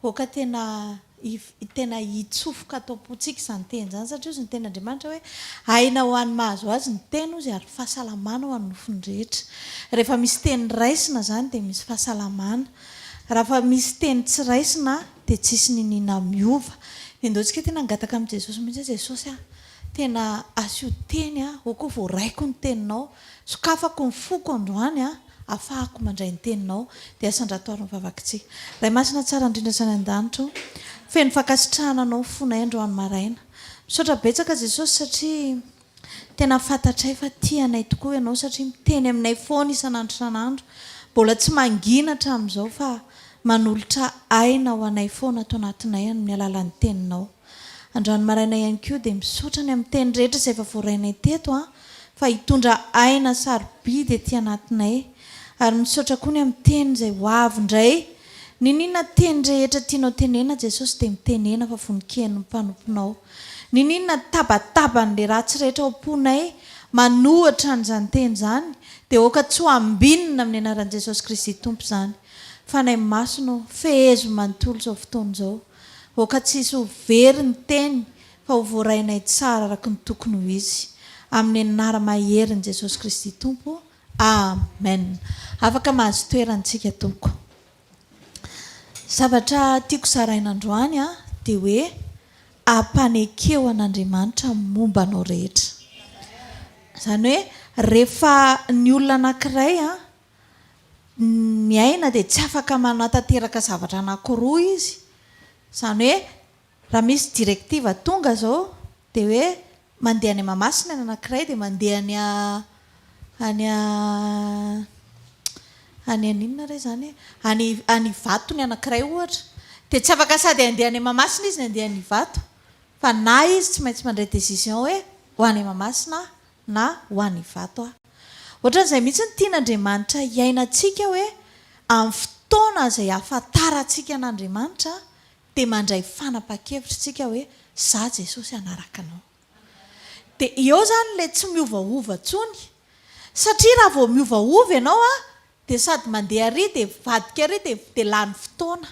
oka tena hitsofoka ataopontsika izany teny zany satria izy ny ten'Andriamanitra hoe aina ho an'ny mahazo azy ny teny ozy ary fahasalamana ho an'ny nofony rehetra. Rehefa misy teny raisina zany dia misy fahasalamana. Raha misy teny tsy raisina dia tsisy ninina miova. Endaontsika tena angataka amin'i Jesosy mihitsy Jesosy tena asio teny oka vao raiko ny teninao, sokafako ny foko androany afahako mandray ny teninao dia asandratoariny vavakintsika. Ray masina tsara indrindra sany an-danitra feno fankasitrahana anao fonay androany maraina. Misaotra betsaka Jesosy satria tena fantatray fa tianay tokoa ianao satria miteny aminay foana isan'andro isan'andro. Mbola tsy manginatra amin'izao fa manolotra aina ho anay foana ato anatinay amin'ny alalan'ny teninao. Androany maraina ihany koa dia misaotra ny amin'ny teny rehetra izay efa voarainay teto fa hitondra aina sarobidy etỳ anatinay. Ary misaotra koa ny amin'ny teny izay ho avy indray. Ninina teny rehetra tianao tenena Jesosy dia mitenena fa voninken'ny mpanomponao. Ninina tabataban'ilay ratsy rehetra ao am-ponay manohatra n'izany teny izany dia oka tsy ho ambinina amin'ny anaran'i Jesosy Kristy Tompo izany. Fanay masino fehezo manontolo izao fotoana izao. Oka tsisy ho very ny teny fa ho voarainay tsara araka ny tokony ho izy. Amin'ny anara-maherin'i Jesosy Kristy Tompo. Amen. Afaka mahazo toerantsika tompoko. Zavatra tiako zaraina androany dia hoe ampanekeo an'Andriamanitra momba anao rehetra. Izany hoe rehefa ny olona anankiray miaina dia tsy afaka manatanteraka zavatra anankiroa izy. Izany hoe raha misy direktiva tonga izao dia hoe mandeha any Mahamasina ny anankiray dia mandeha any inona re zany any Ivato ny anankiray ohatra dia tsy afaka sady andeha any Mahamasina izy ny andeha any Ivato fa na izy tsy maintsy mandray décision hoe ho any Mahamasina na ho any Ivato ohatran'izay mihitsy ny tian'Andriamanitra hiainantsika hoe amin'ny fotoana izay ahafantarantsika an'Andriamanitra dia mandray fanapa-kevitra tsika hoe za Jesosy anaraka anao. Dia eo zany ilay tsy miovaova intsony satria raha vao miovaova ianao dia sady mandeha ary dia vadika ary dia lany fotoana.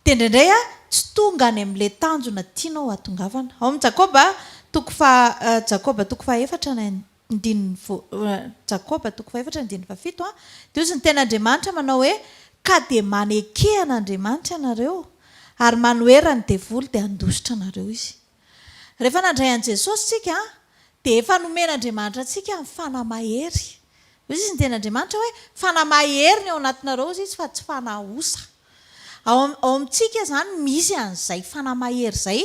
Dia indraindray tsy tonga any amin'ilay tanjona tianao hatongavana. Ao amin'ny Jakoba toko fahaefatra ny andininy fafito dia ozy ny ten'Andriamanitra manao hoe ka dia maneke an'Andriamanitra ianareo ary manoera ny devoly dia handositra anareo izy. Rehefa nandray an'i Jesosy tsika dia efa nomen'Andriamanitra tsika ny fanamahery. Izy ny ten'Andriamanitra hoe fanamahery ny ao anatinareo izy fa tsy fanahosa. Ao amintsika izany misy an'izay fanamahery izay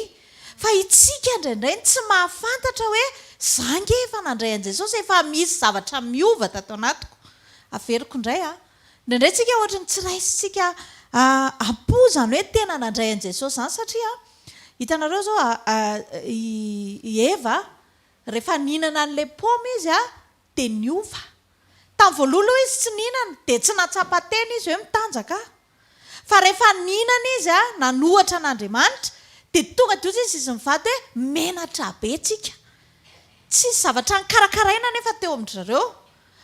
fa itsika indraindray tsy mahafantatra hoe zange efa nandray an'i Jesosy efa misy zavatra miova tato anatiko. Averiko indray indraindray tsika ohatran'ny tsy raisitsika apo izany hoe tena nandray an'i Jesosy izany satria hitanareo zao Eva rehefa nihinana an'ilay paoma izy dia niova. Tamin'ny voalohany izy tsy nihinana dia tsy natsapa-tena izy hoe mitanjaka. Fa rehefa nihinana izy nanohatra an'Andriamanitra dia tonga dia izy mivady hoe menatra be tsika. Tsy zavatra nikarakaraina nefa teo amin'izareo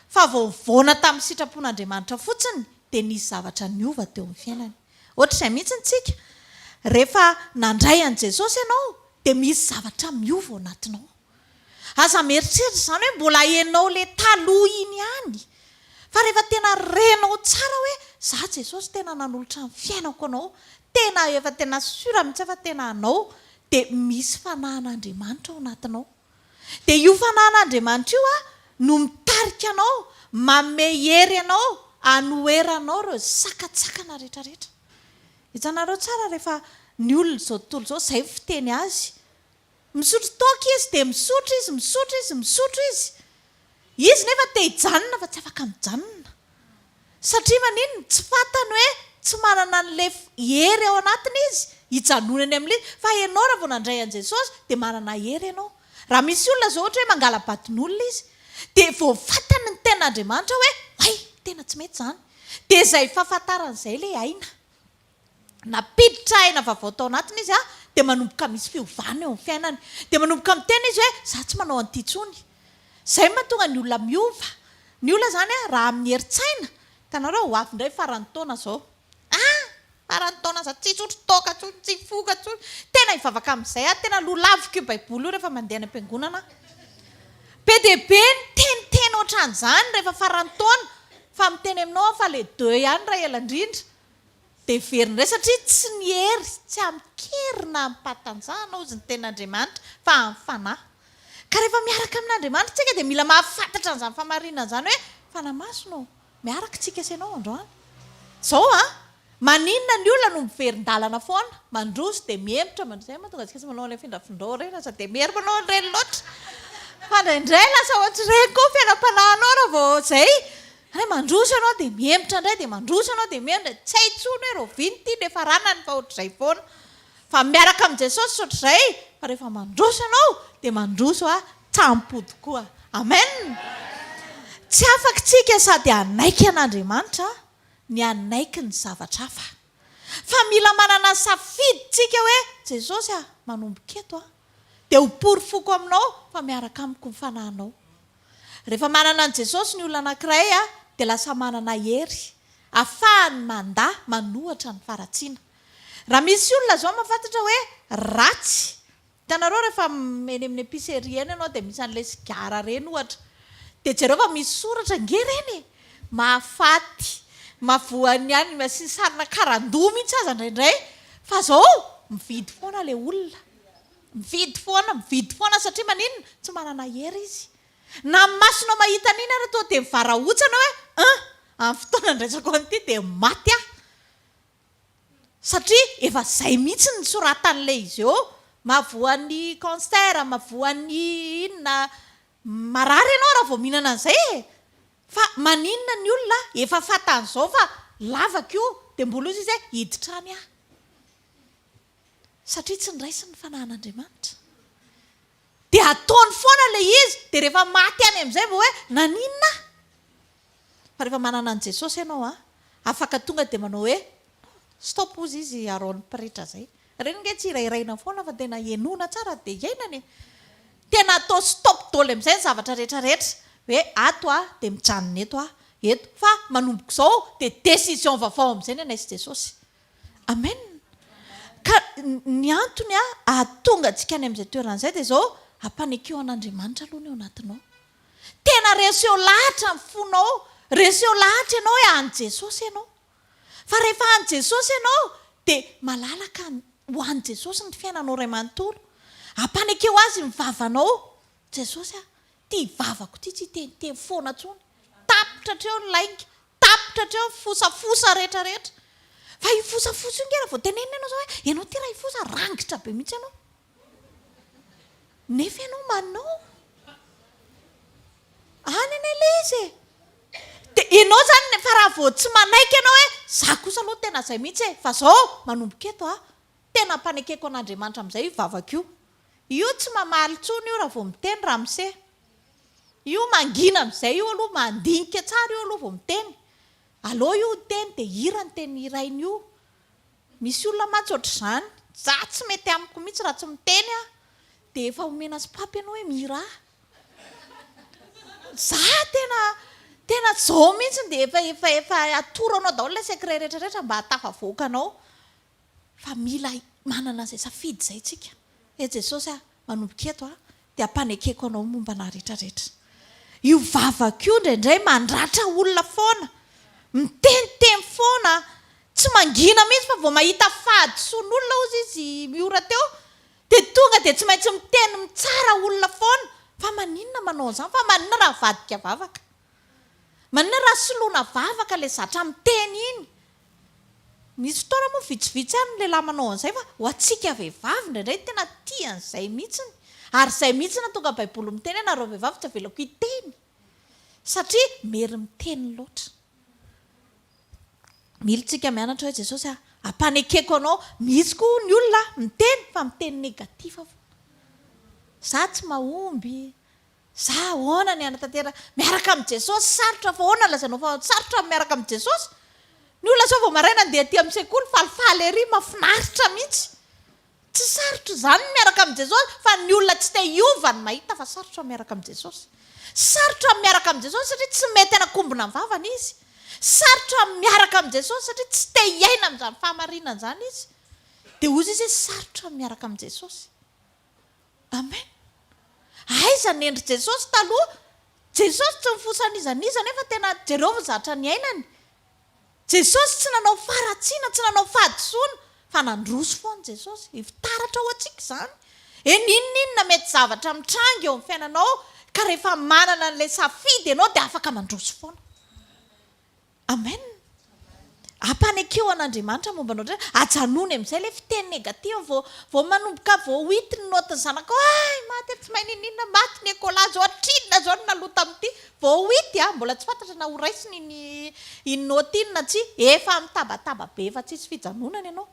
fa vao nivoana tamin'ny sitrapon'Andriamanitra fotsiny dia nisy zavatra niova teo amin'ny fiainany. Ohatr'izay mihitsy tsika rehefa nandray an'i Jesosy ianao dia misy zavatra miova ao anatinao. Aza mieritreritra izany hoe mbola hainao ilay taloha iny ihany. Fa rehefa tena renao tsara hoe za Jesosy tena nanolotra ny fiainako anao, tena efa tena sura mihitsy fa tena anao, dia misy fanahin'Andriamanitra ao anatinao. Dia io fanahin'Andriamanitra io no mitarika anao, manome hery anao, anoheranao ireo sakatsakana rehetrarehetra. Hitanareo tsara rehefa ny olona izao tontolo izao izay fiteny azy. Misotro toaka izy dia misotro izy. Izy nefa te hijanona fa tsy afaka mijanona. Satria maninona tsy fantany hoe tsy manana an'ilay hery ao anatiny izy hijanonany amin'ilay fa ianao raha vao nandray an'i Jesosy dia manana hery ianao. Raha misy olona izao ohatra hoe mangala-batin'olona izy dia vao fantany ny ten'Andriamanitra hoe hay tena tsy mety izany. Dia izay fahafantaran'izay ilay aina. Napiditra aina vaovao tao anatiny izy dia manomboka misy fiovana eo amin'ny fiainany. Dia manomboka miteny izy hoe za tsy manao an'ity intsony. Izay mahatonga ny olona miova. Ny olona izany raha amin'ny herin-tsaina hitanareo ho avy indray faran'ny taona izao. farany taona za tsy tsotro toka tsony tsy foka tsony tena hivavaka amin'izay tena lolaviko io baiboly io rehefa mandeha any am-piangonana be dia be ny teniteny ohatran'izany rehefa farany taona fa miteny aminao fa le 2 ihany raha ela indrindra dia veriny ray satria tsy niery tsy amikerina ampatanjahana ozy ny ten'Andriamanitra fa amin'ny fanahy ka rehefa miaraka amin'Andriamanitra tsika dia mila mahafantatra an'izany famarinana izany hoe fanamasino miaraka tsika ianao androany izao maninona ny olona no miverin-dalana foana mandroso dia miemitra mandray ma tonga tsika tsy manao ilay findrafindrao reny sa dia miery manao an'ireny loatra fa indraindray lasa ohatry ireny koa fiainam-panahinao raha vao izay mandroso ianao dia miemitra indray dia mandroso ianao dia miemitra tsy haintsony hoe roviny ity dia faranany fa ohatr'izay foana fa miaraka amin'i Jesosy ohatr'izay fa rehefa mandroso ianao dia mandroso tsampody koa amen tsy afaky-tsika sady anaiky an'Andriamanitra ny anaiky ny zavatra hafa fa mila manana safidy tsika hoe Jesosy manomboka eto dia ho porofoko aminao fa miaraka amiko ny fanahinao rehefa manana an Jesosy ny olona anankiray dia lasa manana hery ahafahany manda manohatra ny faratsiana raha misy olona zao mahafantatra hoe ratsy hitanareo rehefa eny amin'ny épicerie eny ianao dia misy an'ilay sigara reny ohatra dia jereo fa misy soratra nge reny mahafaty mavoany ihany masiny sarina karandoha mihitsy aza indraindray fa zao mividy foana ilay olona mividy foana satria maninona tsy manana hery izy na masonao mahita an'iny ary to dia mivarahotsana hoe amin'ny fotoana ndraisako an'ity dia maty satria efa izay mihitsy ny soratan'ilay izy eo mavoan'ny cancer mavoan'ny inona marary ianao raha vao mihinana an'izay fa maninona ny olona efa fatan'izao fa lavaka io dia mbola izy izy hiditrany satria tsy niraisy ny fanahin'Andriamanitra dia ataony foana ilay izy dia rehefa maty any amin'izay vao hoe naninona fa rehefa manana an Jesosy ianao afaka tonga dia manao hoe stop ozy izy araon'ny pretra zay reny nge tsy irairaina foana fa tena enona tsara dia iainany tena atao stop dôly amin'izay ny zavatra rehetrarehetra hoe ato dia mijanona eto fa manomboko izao dia décision vaovao amin'izay ny anaisy Jesosy amen ka ny antony ahatonga antsika any amin'izay toeran'izay dia izao ampanekeo an'Andriamanitra aloha ny ao anatinao tena reseo lahatra ny fonao reseo lahatra ianao hoe any Jesosy ianao fa rehefa any Jesosy ianao dia malalaka ho any Jesosy ny fiainanao ray manontolo ampanekeo azy ny vavanao Jesosy ty vavako ty tsy teniteny foana tsony tapitra hatreo ny lainga tapitra hatreo fosafosa rehetrarehetra fa io fosafosa io ngera vao tenenina ianao zao hoe ianao ty raha ifosa rangitra be mihitsy ianao nefa ianao manao any an'ilay izy dia ianao zany fa raha vao tsy manaiky ianao hoe za kosa aloha tena izay mihitsy fa zao manomboka eto tena ampanekeko an'Andriamanitra amin'izay io vavaka io tsy mamaly tsony io raha vao miteny ramose io mangina amin'izay io aloha mandinika tsara io aloha vao miteny aloha io teny dia hira ny teny irainy io misy olona matsy ohatr'izany za tsy mety amiko mihitsy raha tsy miteny dia efa omena sy papy ianao hoe mira za tena zao mihitsy dia efa atoranao daholo ilay secret rehetrarehetra mba hatafavoakanao fa mila manana izay safidy izay tsika Jesosy manomboka eto dia ampanekeko anao mombana rehetrarehetra io vavaka io indraindray mandratra olona foana miteniteny foana tsy mangina mihitsy fa vao mahita fahadisoan'olona ozy izy miora teo dia tonga dia tsy maintsy miteny mitsara olona foana fa maninona manao an'izany fa maninona raha vadika vavaka maninona raha soloana vavaka ilay zatra miteny iny misy fotoana moa vitsivitsy any lehilahy manao an'izay fa ho atsika vehivavy indraindray tena tian'izay mihitsiny ary izay mihitsy na tonga baiboly miteny nareo vehivavy tsy avelako hiteny satria mery miteny loatra militsika mianatra hoe Jesosy ampanekeko anao misy koa ny olona miteny fa miteny negativa za tsy mahomby za hoana ny anatantera miaraka amin'i Jesosy sarotra fa hoana lazainao fa sarotra miaraka amin'i Jesosy ny olona sao vao maraina andeha aty amin'ny sekoly falifaly ery mafinaritra mihitsy tsy sarotra izany miaraka amin'i Jesosy fa ny olona tsy te hiovany mahita fa sarotra miaraka amin'i Jesosy sarotra miaraka amin'i Jesosy satria tsy mety anakombona ny vavany izy sarotra miaraka amin'ny Jesosy satria tsy te hiaina amin'izany fahamarinana izany izy. Dia ozy izy sarotra miaraka amin'ny Jesosy. Amen. Aiza nendry Jesosy taloha? Jesosy tsy nifosan'izaniza nefa tena Jehovah zatra ny ainany. Jesosy tsy nanao faratsiana, tsy nanao fahadisoana, fa nandroso foana Jesosy. Ifitaratra ho antsika izany. Inona mety zavatra mitranga eo amin'ny fiainanao ka rehefa manana an'ilay safidy ianao dia afaka mandroso foana. Amen. Ampanekeo an'Andriamanitra momba anao ajanony amin'izay ilay fiteny negativa vao manomboka vao hity ny notin'ny zanaka ay maty tsy mahay ninona maty ny écola zao atrinona zao no nalota amin'ity vao hity mbola tsy fantatra na ho raisiny iny noty iny na tsy efa mitabataba be efa tsisy fijanonana ianao.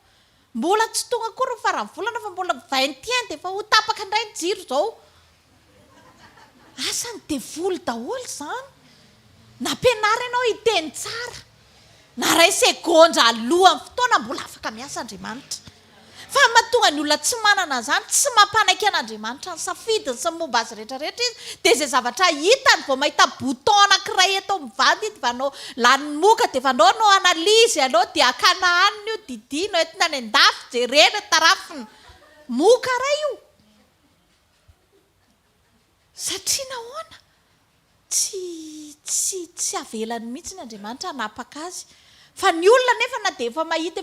Mbola tsy tonga akory ny faran'ny volana fa mbola 21 dia efa ho tapaka indray ny jiro zao. Asa ny devoly daholo izany. Nampianara ianao hiteny tsara. Na ray segonda alohan'ny fotoana mbola afaka miasa Andriamanitra. Fa mahatonga ny olona tsy manana izany, tsy mampanan-kena an'Andriamanitra ny safidiny sy momba azy rehetrarehetra izy, dia izay zavatra hitany vao mahita bouton anankiray eto mivady dia vanao lany moka dia vanao no analizy aloha dia akana aniny io didino entina any an-dafy jerena tarafiny moka ray io. Satria nahoana tsy avelany mihitsy ny Andriamanitra hanapaka azy. Fa ny olona nefa na dia efa mahita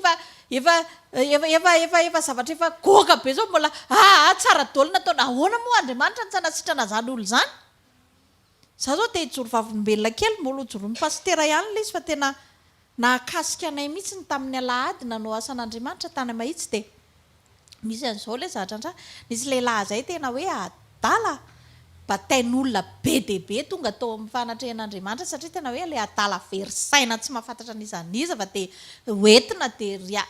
efa zavatra efa goaka be zao mbola tsara daholo natao ahoana moa Andriamanitra ny tsanasitrana izany olo izany. Za zao te hijoro vavolombelona kely mbola hojoroan'ny pastera ihany ilay izy fa tena nahakasika anay mihitsy ny tamin'ny alahady nanao asan'Andriamanitra tany mahitsy dia misy an'izao ilay zatrandra nisy lehilahy izay tena hoe adala batain'olona be dia be tonga tao amin'ny fanatrehan'Andriamanitra satria tena hoe ilay adala verisaina tsy mahafantatra n'izaniza fa dia hoentina dia ria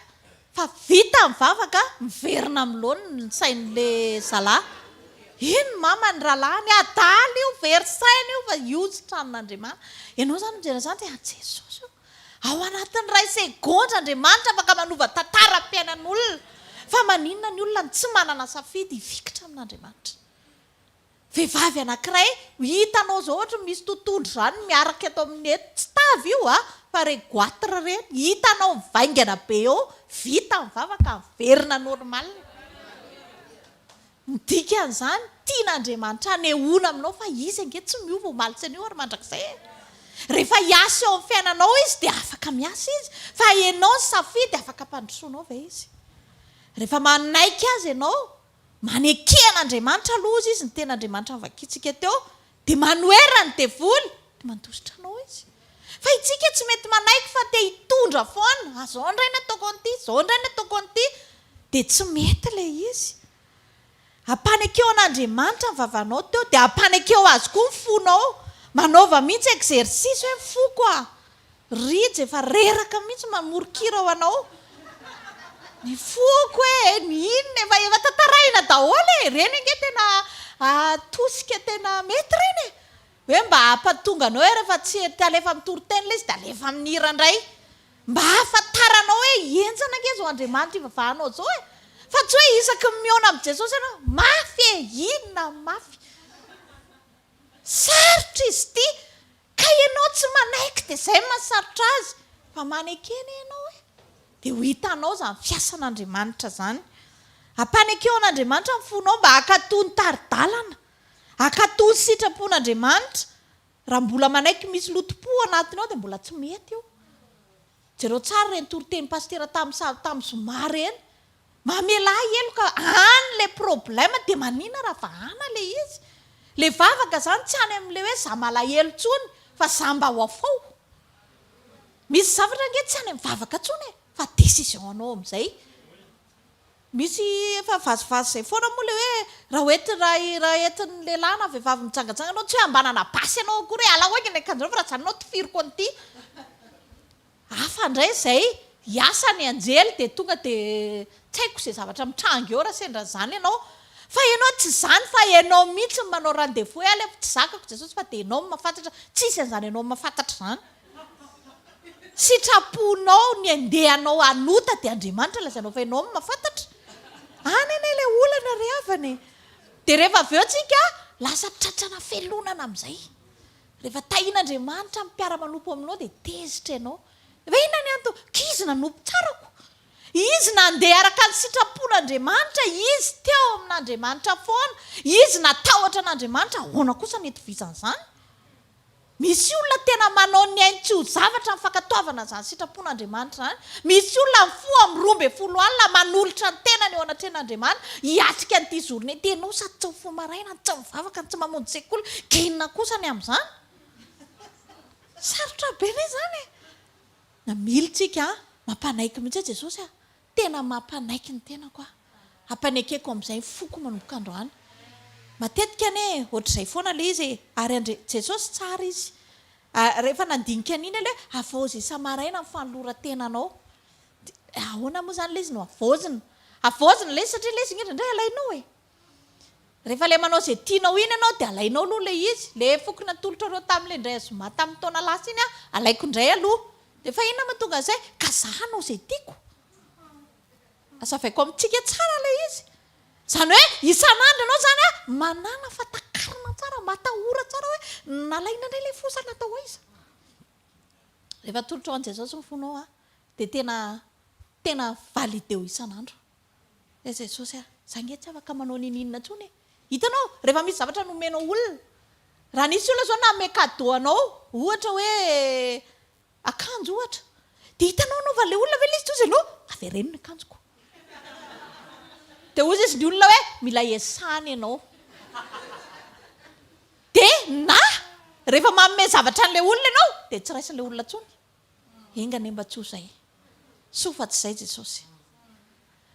fa vita mivavaka miverina amin'ny laony ny sain'ilay zalahy. Ino mama ny rahalahy adala io verisaina io fa hiozitra amin'Andriamanitra. Ianao izany mijery izany dia Jesosy io ao anatin'ny ray segonda Andriamanitra afaka manova tantaram-piainan'olona. Fa maninona ny olona tsy manana safidy hivikitra amin'Andriamanitra. Vehivavy anankiray hitanao zao ohatra misy totohondro izany miaraka eto amin'ny tsy tavy io fa regoatra ireny hitanao mivaingana be eo vita mivavaka miverina normal. Midika an'izany tian'Andriamanitra hanehoana aminao fa izy ange tsy miova ho malitsy an'io ary mandrakizay. Rehefa hiasa eo amin'ny fiainanao izy dia afaka miasa izy fa ianao ny safidy afaka ampandrosoanao ve izy. Rehefa manaiky azy ianao manekehana-Andriamanitra aloha izy ny tena Andriamanitra nivakitsika teo dia manoera ny devoly dia mandositra anao izy. Fa itsika tsy mety manaiky fa te hitondra foana zao indray ny ataoko an'ity zao indray ny ataoko an'ity dia tsy mety ilay izy. Ampanekeo an'Andriamanitra ny vavanao teo dia ampanekeo azy koa ny fonao. Manaova mihitsy exercice hoe foko rijo efa reraka mihitsy mamorokira ho anao. Ny foko hoe inona efa tantaraina daholo reny ange tena tosika tena mety reny hoe mba hampatonga anao hoe rehefa tsy alefa mitory-teny ilay izy dia alefa amin'nira indray mba hafantaranao hoe enjana ange zao Andriamanitra ivavahanao zao fa tsy hoe isaky miona amin'ny Jesosy ianao mafy inona mafy sarotra izy ity ka ianao tsy manaiky dia izay mahasarotra azy fa manekena ianao dia ho hitanao izany fiasan'Andriamanitra izany. Ampanekeo an'Andriamanitra ny fonao mba hakatony taridalana, hakatony sitrapon'Andriamanitra. Raha mbola manaiky misy lotom-po anatinao dia mbola tsy mety io. Jereo tsara ireny toriteny pastera tamin'ny zoma ireny. Mamelahy elo ka any ilay problème dia manina raha fa ana ilay izy. Ilay vavaka izany tsy any amin'ilay hoe za malahelo ntsony fa za mba ho afao. Misy zavatra ange tsy any amin'ny vavaka ntsony fa décision anao amin'izay. Misy efa vazivazy izay foana moa ilay hoe raha entin'ny lehilahy na vehivavy mitsangajanga anao tsy hoe ambanana basy ianao akory hoe ala hoaingana akanjao fa raha izany anao tifiriko an'ity. Hafa indray izay hiasa ny anjely dia tonga dia tsy haiko izay zavatra mitranga eo raha sendra izany ianao. Fa ianao tsy izany fa ianao mihitsy ny manao rendez-vous hoe alefa tsy zakako Jesosy fa dia ianao mahafantatra tsisy an'izany ianao mahafantatra izany. Sitraponao ny andehanao anota dia Andriamanitra lazainao fa ianao mahafantatra. Any anie ilay olana ry havany. Dia rehefa avy eo tsika lasa tratrana felonana amin'izay. rehefa tahian'Andriamanitra mipiara-manompo aminao dia tezitra ianao. Efa inona ny antony? Izy nanompo tsarako. Izy nandeha araka ny sitrapon'Andriamanitra, izy teo amin'Andriamanitra foana, izy natahotra an'Andriamanitra, ahoana kosa ny itovizan'izany? Misy olona tena manao ny ainy tsy ho zavatra ny fankatoavana izany sitrapon'Andriamanitra izany. Misy olona mifoha amin'ny 12 alina manolotra ny tenany eo anatrehan'Andriamanitra, hiatrika an'ity zorony ity. Ianao sady tsy mifoha maraina, tsy mivavaka, tsy mamonjy sekoly, kenina kosa ny amin'izany. Sarotra be ilay izany e. Na militsika mampanaiky mihitsy Jesosy tena mampanaiky ny tenako ampaneikeko amin'izay foko manomboka androany. Matetika ane ohatr'izay foana ilay izy ary Jesosy tsara izy. Rehefa nandinika an'iny ilay avaozy isa-maraina ny fanoloran-tenanao. Ahoana moa izany ilay izy no avaozina? Avaozina ilay izy satria ilay izy indray alainao e. Rehefa ilay manao izay tianao iny ianao dia alainao aloha ilay izy. Ilay foko natolotra ireo tamin'ilay indray azoma tamin'ny taona lasa iny alaiko indray aloha. Dia fa inona mahatonga an'izay? Kazahanao izay tiako. Azavaiko amintsika tsara ilay izy. Izany hoe isan'andro ianao izany manana fatakarana tsara, matahora tsara hoe nalaina indray ilay fosana natao aiza. Rehefa tolotra ho an'i Jesosy ny fonao dia tena valide eo isan'andro. Ilay Jesosy izany tsy afaka manao ninina intsony. Hitanao, rehefa misy zavatra nomenao olona, raha nisy olona zao nanome cadeau anao, ohatra hoe akanjo ohatra, dia hitanao anaova ilay olona ve ilay izy toy izay anao avereniny akanjoko. Dia hozy izy ny olona hoe mila iasany ianao. Dia na rehefa manome zavatra an'ilay olona ianao dia tsy raisin'ilay olona intsony. Engany mba tsy ho izay. Sofa tsy izay Jesosy.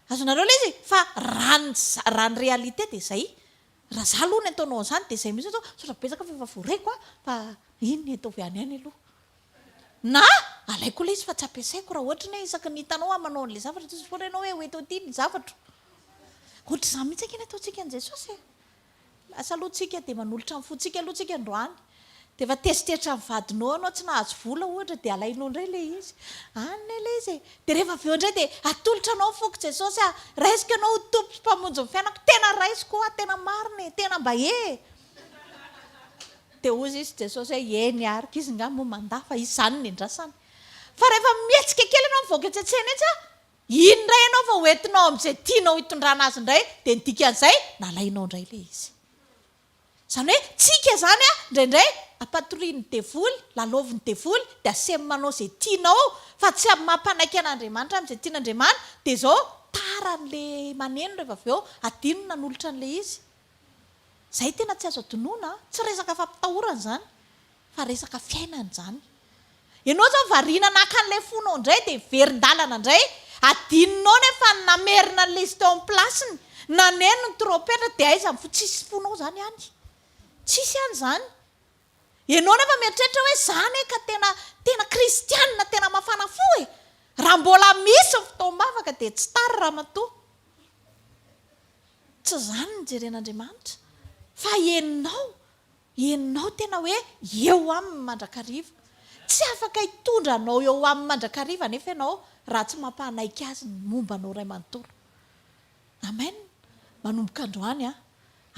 Azonareo ilay izy fa raha ny realite dia izay. Raha izaho aloha ny ataonao an'izany dia izay mihitsy atao sotra betsaka fa voreko fa iny ny atao avy any aloha. Na alaiko ilay izy fa tsy ampiasaiko raha ohatra ny hoe isaky ny hitanao manao an'ilay zavatra toy foana ianao hoe hoeto ity ny zavatra. Ohatr'izany mihitsy aky ny ataontsika an'i Jesosy e. Asa aloha tsika dia manolotra amin'ny fontsika aloha tsika androany. Dia efa tezitra amin'ny vadinao anao tsy nahazo vola ohatra dia alainao indray ilay izy. Anina ilay izy e. Dia rehefa avy eo indray dia atolotra anao foko Jesosy raisiko ianao ho tompo sy mpamonjy ny fiainako. Tena raisiko tena marina e, tena mba e. Dia hozy izy Jesosy hoe eny arika izy nga moa mandà fa izany ny andrasany. Fa rehefa mihetsika kely ianao mivoaka tsetsena etsy iny indray ianao fa hoentinao amin'izay tianao hitondrana azy indray dia ny dikan'izay nalainao indray ilay izy. Izany hoe tsika izany indraindray ampatorian'ny devoly, lalaovin'ny devoly dia asemy manao izay tianao fa tsy mampanaiky an'Andriamanitra amin'izay tian'Andriamanitra dia izao tara an'ilay maneno rehefa avy eo adino nanolotra an'ilay izy. Izay tena tsy azo adonoana, tsy resaka fampitahorana izany fa resaka fiainana izany. Ianao zao variana naka an'ilay fonao indray dia verin-dalana indray adininao nefa namerina an'ilay izy teo amin'ny plasiny, naneno ny trompetra dia aiza ny tsisy fonao izany ihany. Tsisy ihany izany. Ianao nefa mieritreritra hoe izany ka tena kristianina tena mafana fo e. Raha mbola misy fotoam-bavaka dia tsy tara raha matoa. Tsy izany ny jeren'Andriamanitra. Fa ianao tena hoe eo aminy mandrakariva. Tsy afaka hitondra anao eo aminy mandrakariva nefa ianao raha tsy mampanaiky azy ny momba anao ray manontolo. Amen. Manomboka androany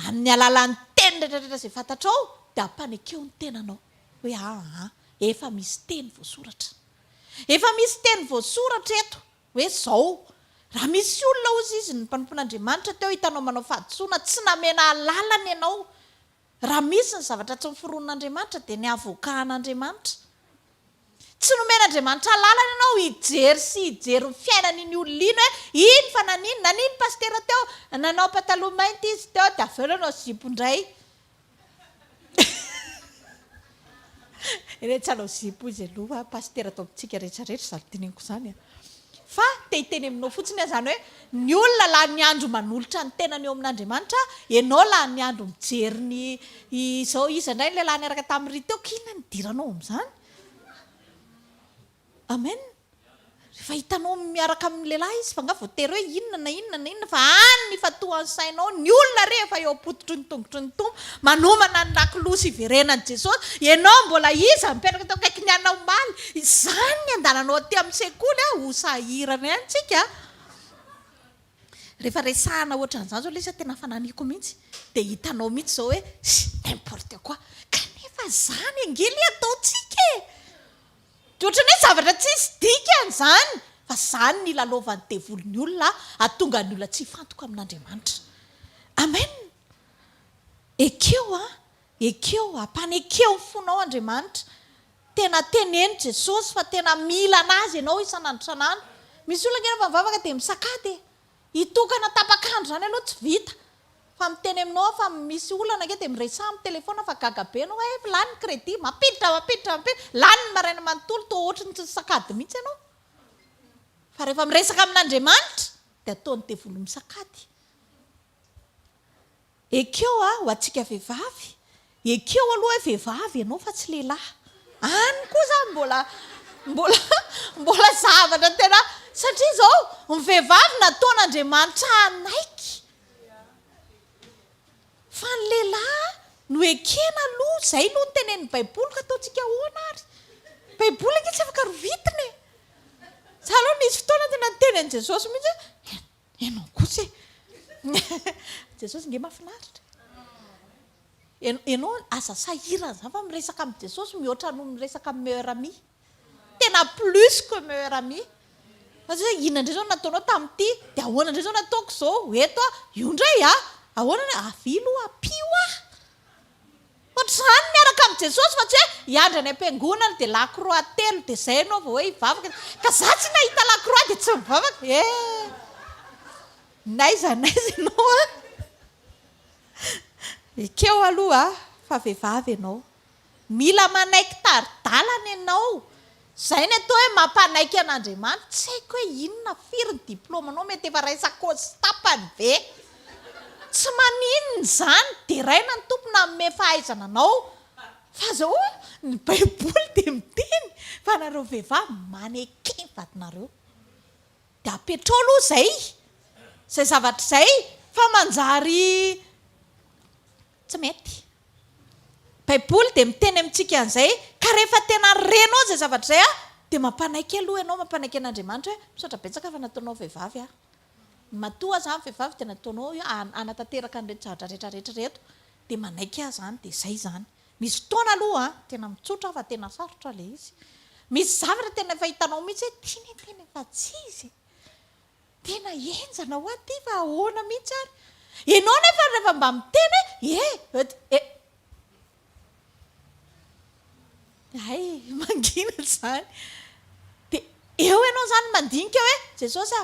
amin'ny alalan'ny teny rehetrarehetra izay fantatrao dia ampanekeo ny tenanao hoe efa misy teny voasoratra. Efa misy teny voasoratra eto hoe izao. Raha misy olona ozy izy ny mpanompon'Andriamanitra teo hitanao manao fahadisoana tsy namena lalana ianao. Raha misy ny zavatra tsy niforon'Andriamanitra dia ny avokahan'Andriamanitra. Tsy nomen'Andriamanitra lalana ianao hijery sy hijery ny fiainan'iny olona iny hoe iny fa nanino pastera teo nanao pataloha mainty izy teo dia avy eo nanao zipo indray. Rehetra hanao zipo izy aloha pastera atao amintsika rehetrarehetra izany teneniko izany. Fa te-hiteny aminao fotsiny izany hoe ny olona laha ny andro manolotra ny tenany eo amin'Andriamanitra, ianao laha ny andro mijery ny izao iza indray ny lehilahy niaraka tamin'ny rito teo, kinona ny diranao amin'izany? Amen. Rehefa hitanao miaraka amin'ny lehilahy izy fa nga voatery hoe inona fa any ny fatohan'ny sainao ny olona rehefa eo am-pototry ny tongotry ny tompo manomana ny lakolosy iverenan'i Jesosy. Ianao mbola iza mipetraka teo akaiky ny anao maly. Izany ny andalanao aty amin'ny sekoly ho sahirana ihany tsika. Rehefa resahana ohatran'izany zao ilay izy tena fananiko mihitsy dia hitanao mihitsy izao hoe n'importe quoi. Kanefa zany angely ataontsika ohatran'ny hoe zavatra tsisy dikany zany fa zany ny lalovan'ny devolony olona atonga ny olona tsy fantoka amin'Andriamanitra. Amen. Ekeo ampanekeo ny fonao Andriamanitra. Tena teneno Jesosy fa tena mila anazy ianao isan'andro. Misy olona kely fa mivavaka dia misakady. Itokana tapakandro zany aloha tsy vita. Fa miteny aminao fa misy olana ke dia miresaha amin'ny telefaonina fa gagabe anao hoe lany crédit mampiditra lany maraina manontolo toa ohatrany tsy sakady mihitsy ianao. Fa rehefa miresaka amin'Andriamanitra dia ataony devoly misakady. Ekeo ho antsika vehivavy. Ekeo aloha hoe vehivavy ianao fa tsy lehilahy. Any kosa mbola zavatra tena satria zao ny vehivavy nataon'Andriamanitra anaiky. Fa ny lehilahy no ekena aloha zay no tenenin'ny Baiboly ka ataontsika ahoana ary. Baiboly ange tsy afaka rovitiny. Za aloha nisy fotoana tena nitenen'i Jesosy mihitsy ianao kosa Jesosy nge mahafinaritra. Ianao aza sahirana zany fa miresaka amin'ny Jesosy mihoatra no miresaka amin'ny meilleur ami. Tena plus que meilleur ami. Fa hoe inona indray zao nataonao tamin'ity dia ahoana indray zao nataoko zao eto io indray ahoana avilo apio ohatr'izany miaraka amin'ny Jesosy fa tsy hoe hiandry any am-piangonana dia lakroa telo dia zay ianao vao hoe hivavaka ka za tsy nahita lakroa dia tsy mivavaka naiza ianao ekeo aloha fa vehivavy ianao mila manaiky taridalana ianao. Zay ny atao hoe mampanaiky an'Andriamanitra. Tsy haiko hoe inona firy ny diplômanao mety efa raisakôsy tapany ve. Tsy maninona zany dia raina ny tompona amin'ny fahaizana anao. Fa zao ny Baiboly dia miteny fa nareo vehivavy manaiky ny vadinareo. Dia apetrao aloha zay zavatra zay fa manjary tsy mety. Baiboly dia miteny amintsika an'izay ka rehefa tena renao zay zavatra zay dia mampanaiky aloha ianao mampanaiky an'Andriamanitra hoe misaotra betsaka fa nataonao vehivavy matoa zany vehivavy dia nataonao anatanteraka an'ireto zavatra rehetrarehetra reto dia manaiky zany dia zay zany. Misy fotoana aloha tena mitsotra fa tena sarotra ilay izy. Misy zavatra tena efa hitanao mihitsy hoe tena efa tsy izy. Tena enjana ho aty fa ahoana mihitsy ary. Ianao nefa rehefa mba miteny mangina zany dia eo ianao zany mandinika hoe Jesosy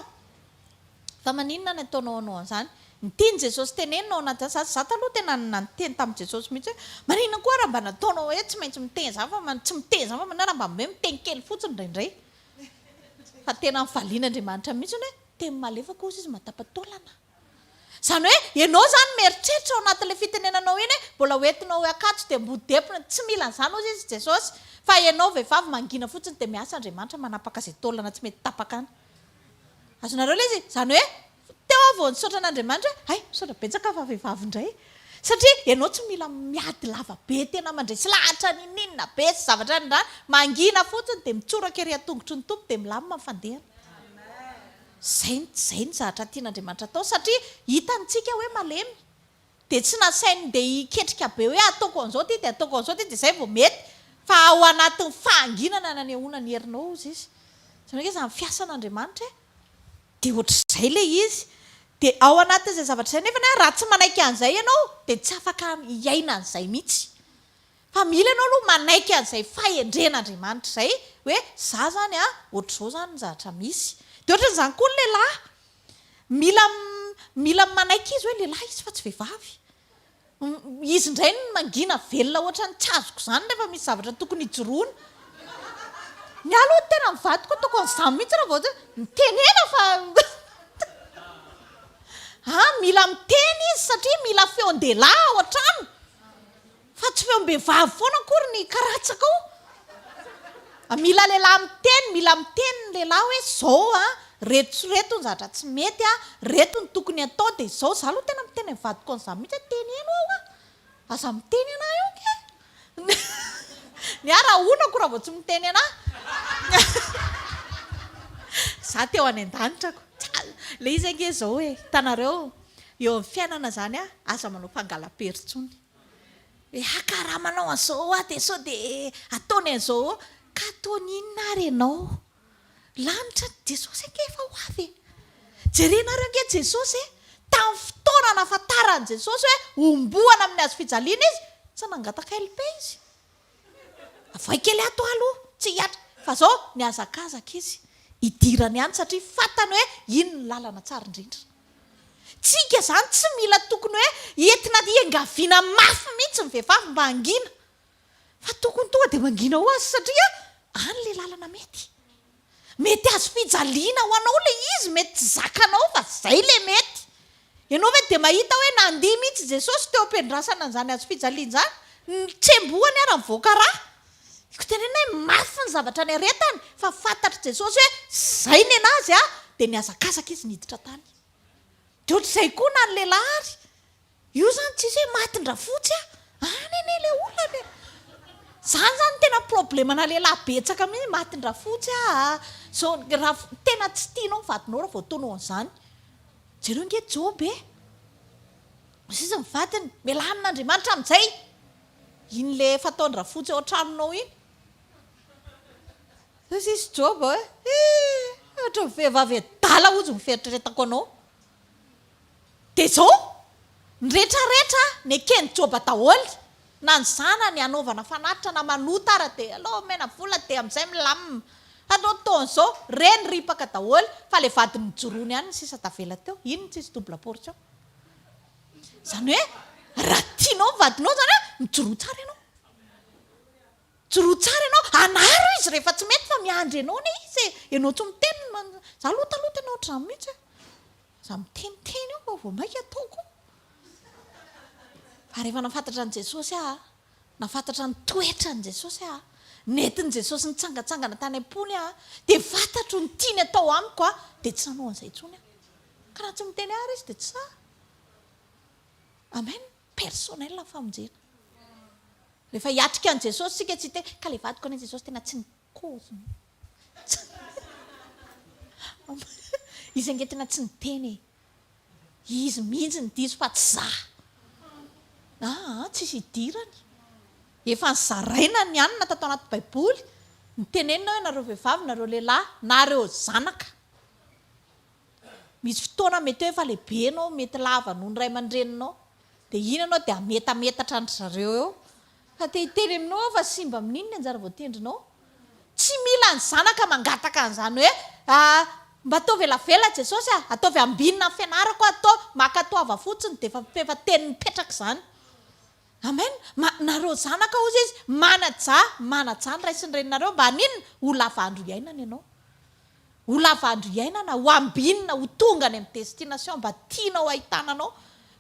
fa maninona ny ataonao anao an'izany. Nitiany Jesosy tenenina ao anaty za taloha tena nanteny tamin'i Jesosy mihitsy hoe maninona koa raha mba nataonao hoe tsy maintsy miteny zany fa tsy miteny zany fa manara mba hoe miteny kely fotsiny indraindray. Fa tena mivalian'Andriamanitra mihitsy hoe teny malefaka ozy izy matapataolana. Zany hoe ianao zany mieritreritra ao anatin'ilay fitenenanao iny mbola hoentinao hoe akatso dia mbodepina tsy mila an'izany ozy izy Jesosy fa ianao vehivavy mangina fotsiny dia miasa Andriamanitra manapaka izay taolana tsy mety tapaka any. Azonareo ilay izy zany hoe teo vao nisaotra an'Andriamanitra hoe misaotra betsaka fa vehivavy indray satria ianao tsy mila miady lava be tena mandray sy lahatra ninina be sy zavatra ny rany mangina fotsiny dia mitsoraka ery an-tongotry ny tompo dia milamina mifandehana. Zay ny zavatra tian'Andriamanitra atao satria hitantsika hoe malemy dia tsy nasainy dia hiketrika be hoe ataoko an'izao ty dia ataoko an'izao ty dia zay vao mety fa ao anatin'ny fahanginana nanehoana ny herinao izy. Zany hoe zany fiasan'Andriamanitra dia ohatr'izay ilay izy dia ao anatin'izay zavatra izay nefa raha tsy manaiky an'izay ianao dia tsy afaka hiaina an'izay mihitsy. Fa mila ianao aloha manaiky an'izay fahendren'Andriamanitra izay hoe za zany ohatr'izao zany ny zavatra misy. Dia ohatran'izany koa ny lehilahy mila manaiky izy hoe lehilahy izy fa tsy vehivavy. Izy indray ny mangina velona ohatran'ny tsy azoko zany nefa misy zavatra tokony hijoroana. Ny aloha tena mivadiko ataoko an'izany mihitsy raha vao mitenena fa mila miteny izy satria mila feon-dehilahy ao an-trano fa tsy feom-behivavy foana akory ny karatsaka ao. Mila lehilahy mila miteny ny lehilahy hoe zao reto sy reto ny zavatra tsy mety reto ny tokony atao dia izao za aloha tena miteny mivadiko an'izany mihitsy teneno ao aza miteny anahy eo ke ny raha ona ko raha vao tsy miteny anahy za teo any an-danitrako ilay izy ange zao hoe hitanareo eo amin'ny fiainana zany aza manao fangalam-pery tsony karaha manao an'izao dia sao dia ataony an'izao ka ataony inona ary ianao lanitra Jesosy angefa ho avy jerenareo ange Jesosy tamin'ny fotoana nahafantarany Jesosy hoe omboana amin'ny hazo fijaliana izy tsy nangataka LP izy avaikely ato aloha tsy hiatra fa zao niazakazaka izy idirany ihany satria fantany hoe ino ny lalana tsara indrindra tsika zany tsy mila tokony hoe entina engaviana mafy mihitsy ny vehivavy mba hangina fa tokony tonga dia mangina ho azy satria any le lalana mety azo fijaliana ho anao le izy mety tsy zakanao fa zay le mety ianao ve dia mahita hoe nandiha mihitsy Jesosy teo am-pendrasana n'izany azo fijaliana zany tsembohany ara mivoaka raha ko tenena hoe mafy ny zavatra ny aretany fa fantatra Jesosy hoe zay ny anazy dia niazakazaka izy niditra tany dia ohatr'izay koa na ny lehilahy ary io zany tsisy hoe matindra-fotsy any le olona zany zany tena problemana lehilahy betsaka mihitsy matindra-fotsy so raha tena tsy tianao mivadinao raha vao ataonao an'izany jereo nge Job izy mivadiny miala amin'Andriamanitra amin'izay iny le fataony rafotsy ao an-tranonao iny izy Job ohatra vehivavy adala ozy miferitretako anao dia zao ny rehetrarehetra ny ekeny Job daholo na ny zana ny anaovana fanatitra na manota ara dia aloha mena vola dia amin'izay milamina anao taon'izao reny ripaka daholo fa le vadiny mijoroany ihany ny sisa tavela teo iny tsisy double portion zany hoe raha tianao vadinao zany hoe mijoro tsara ianao joro tsara ianao anaro izy rehefa tsy mety fa miandry ianao ny izy ianao tsy miteny za lotalota ianao ohatrany mihitsy za miteniteny io fa vao maika ataoko fa rehefa nafantatra an' Jesosy nafantatra ny toetra n' Jesosy netiny Jesosy nitsangatsangana tany am-pony dia fantatro ny tiany atao amiko dia tsy nanao an'izay intsony ka raha tsy miteny ary izy dia tsy sa amen personnel famonjena rehefa hiatrika an' Jesosy sika tsy te ka le vadiko any Jesosy tena tsy nikozy izy ange tena tsy niteny izy mihitsy ny diso fa tsy za tsisy hidirany efa ny zaraina ny anina tatao anaty baiboly nitenenina hoe nareo vehivavy nareo lehilahy nareo zanaka misy fotoana mety hoe efa lehibe anao mety lava noho ny ray aman-dreninao dia iny anao dia ametametatra andry zareo eo fa te hiteny aminao fa simba amin'inona anjara voatendrinao tsy mila ny zanaka mangataka an'izany hoe mba ataovy elavela Jesosy ataovy ambinina ny fianarako atao makatoava fotsiny dia efa teny mipetraka izany amen nareo zanaka ozy izy manaja ny ray sy ny reninareo mba ninona ho lavandro iainana ianao ho lavandro iainana ho ambinina ho tonga any amin'ny destination mba tianao ahitananao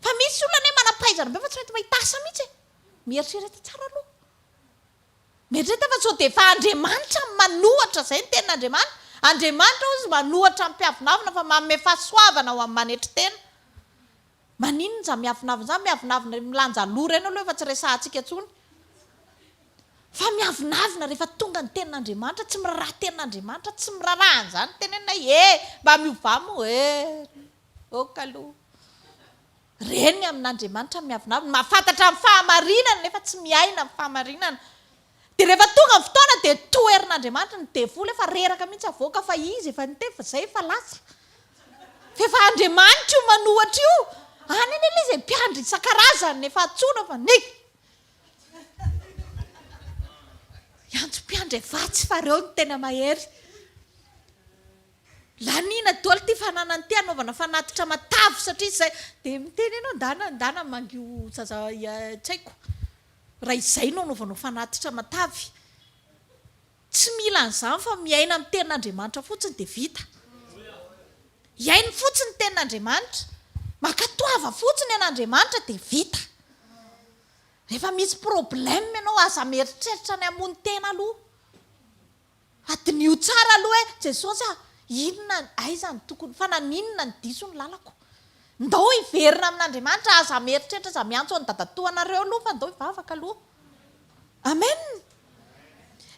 fa misy olona ne manampaizana be fa tsy mety mahitasa mihitsy mieritrereta tsara aloha mieritreta fa sao dia efa Andriamanitra manohatra izay ny tenin'Andriamanitra Andriamanitra ozy manohatra mpiavinavina fa manome fahasoavana ho amin'ny manetry tena maninona za miavinavina zany miavinavina milanja loha ireny aloha efa tsy resahantsika intsony fa miavinavina rehefa tonga ny tenin'Andriamanitra tsy miraraha tenin'Andriamanitra tsy mirarahany zany tenenina mba miovamo okaloha reny amin'Andriamanitra miavinavina mahafantatra amin'ny fahamarinana nefa tsy miaina amin'ny fahamarinana dia rehefa tonga ny fotoana dia toherin'Andriamanitra ny devoly efa reraka mihitsy avoaka fa izy efa niteny fa zay efa lasa fa efa Andriamanitra io manohatra io any eny ilay izay mpiandry isan-karazany efa atsoina fa iantso mpiandry evatsy fa reo ny tena mahery lanina daholo ty fananany ty anaovana fanatitra matavy satria izay dia miteny ianao ndana mangio zaza tsy haiko raha izay no anaovanao fanatitra matavy tsy mila an'izany fa miaina amin'ny tenin'Andriamanitra fotsiny dia vita iainy fotsiny ny tenin'Andriamanitra makatoava fotsiny an'Andriamanitra dia vita rehefa misy problème ianao aza mieritreritra ny amony tena aloha adinio tsara aloha hoe Jesosy inona aizany tokony fa naninona ny diso ny lalako ndao hiverina amin'Andriamanitra aza mieritreritra za miantso ny dadatoanareo aloha fa ndao hivavaka aloha amen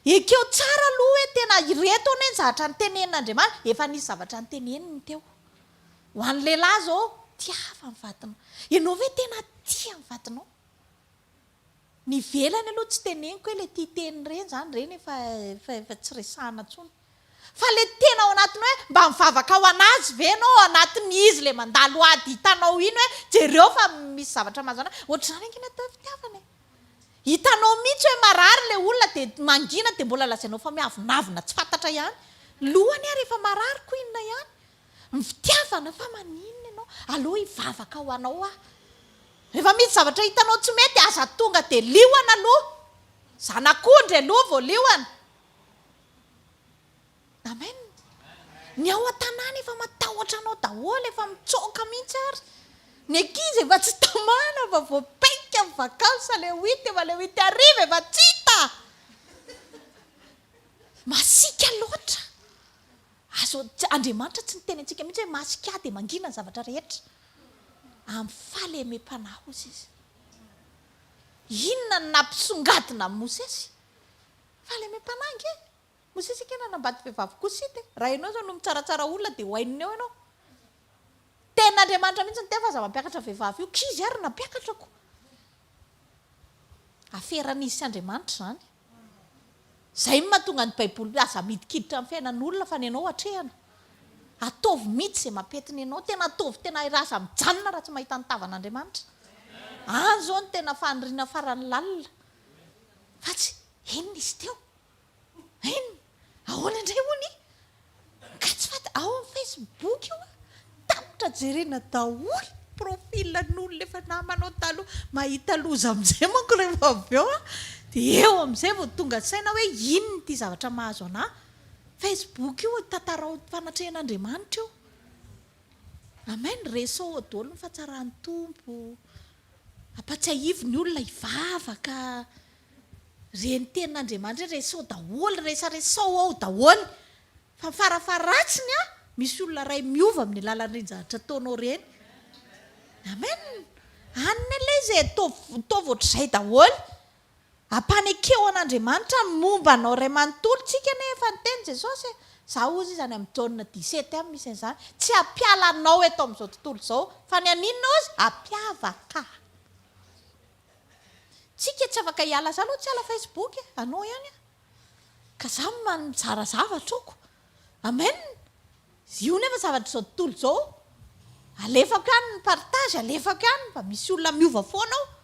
ekeo tsara aloha hoe tena ireto ane ny zavatra nytenenin'Andriamanitra efa nisy zavatra nyteneniny teo ho an'ny lehilahy zao tiava ny vadinao ianao ve tena tia ny vadinao ny velany aloha tsy teneniko hoe le tia teny reny zany reny efa tsy resahana tsony fa le tena ao anatiny hoe mba mivavaka ao anazy ve anao anatiny izy le mandalo ady hitanao iny hoe jereo fa misy zavatra mazana ohatr'izany angina atao fitiavana hitanao mihitsy hoe marary le olona dia mangina dia mbola lazainao fa miavinavina tsy fantatra ihany lohany ary efa marary ko inona ihany mifitiavana fa maninona ianao aloha hivavaka ao anao rehefa misy zavatra hitanao tsy mety aza tonga dia lioana aloha zanak'ondry aloha vao lioana amen ny ao an-tanàna efa matahotra anao daholo efa mitsoka mihitsy ary ny ankizy efa tsy tamana fa voapaika amin'ny vakansa le oity efa le oity ariva efa tsy hita masika loatra azo Andriamanitra tsy niteny antsika mihitsy hoe masika dia mangina ny zavatra rehetra amin'ny fahalemem-panahy ozy izy inona ny nampisongadina amin'ny Mosesy fahalemem-panahy nge Mosesy kena nambady vehivavy kosity raha ianao zao no mitsaratsara olona dia hoainina eo ianao ten'Andriamanitra mihitsy ny tefa aza mampiakatra vehivavy io kizy ary nampiakatrako aferan'izy sy Andriamanitra zany zay mahatonga ny Baiboly aza midikiditra amin'ny fiainan'olona fa ny ianao hatrehana ataovy mihitsy izay mampetiny ianao tena ataovy tena irasa mijanona raha tsy mahita ny tavan'Andriamanitra any zao ny tena faniriana farany lalina fa tsy enina izy teo enina ahoana indray hony ka tsy fata ao amin'ny Facebook io tapitra jerena daholo profilan'olona efa namanao taloha mahita loza amin'izay manko rehefa avy eo dia eo amin'izay vao tonga saina hoe inona ity zavatra mahazo anahy Facebook io tantarao fanatrehan'Andriamanitra io amen resao daholo ny fahatsarany tompo ampatsiahivo ny olona hivavaka reny tenin'Andriamanitra resao daholo resaresao ao daholo fa farafaratsiny misy olona ray miova amin'ny alalan'ireny zavatra ataonao reny amen anina ilay izay ataovy ohatr'izay daholo ampanekeo an'Andriamanitra momba anao ray manontolo tsika nefa ny teny Jesosy za ozy izy any amin'ny Jauna 17 any misy an'izany tsy hampiala anao eto amin'izao tontolo izao fa ny aninona ozy hampiavaka tsika tsy afaka hiala za aloha tsy ala Facebook anao ihany ka za manjara zavatra oko amen io nefa zavatra izao tontolo izao alefako ihany ny partage alefako ihany mba misy olona miova foana ao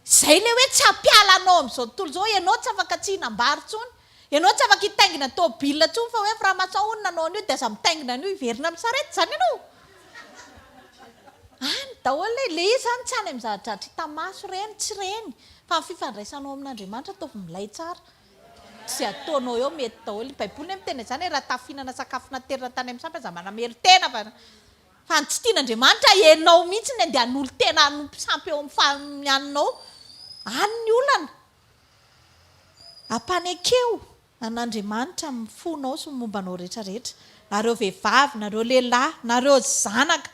zay le hoe tsy hampiala anao amin'izao tontolo izao ianao tsy afaka tsy hinam-bary tsony ianao tsy afaka hitaingina tômôbila tsony fa hoe framasaonina anao an'io dia aza mitaingina an'io hiverina amin'ny sarety zany ianao any daholo le izy zany tsy any amin'ny zavatra hita maso reny tsy reny fa ny fifandraisanao amin'Andriamanitra ataovy milay tsara tsy ataonao eo mety daholo ny Baiboly miteny izany hoe raha tafihinana sakafo naterina tany amin'ny sampy aza manamery tena fa ny tsy tian'Andriamanitra ianao mihitsy ny andeha hanolo tena hanompo sampy eo amin'ny haninao any ny olana ampanekeo an'Andriamanitra mifonao sy mombanao rehetrarehetra nareo vehivavy nareo lehilahy nareo zanaka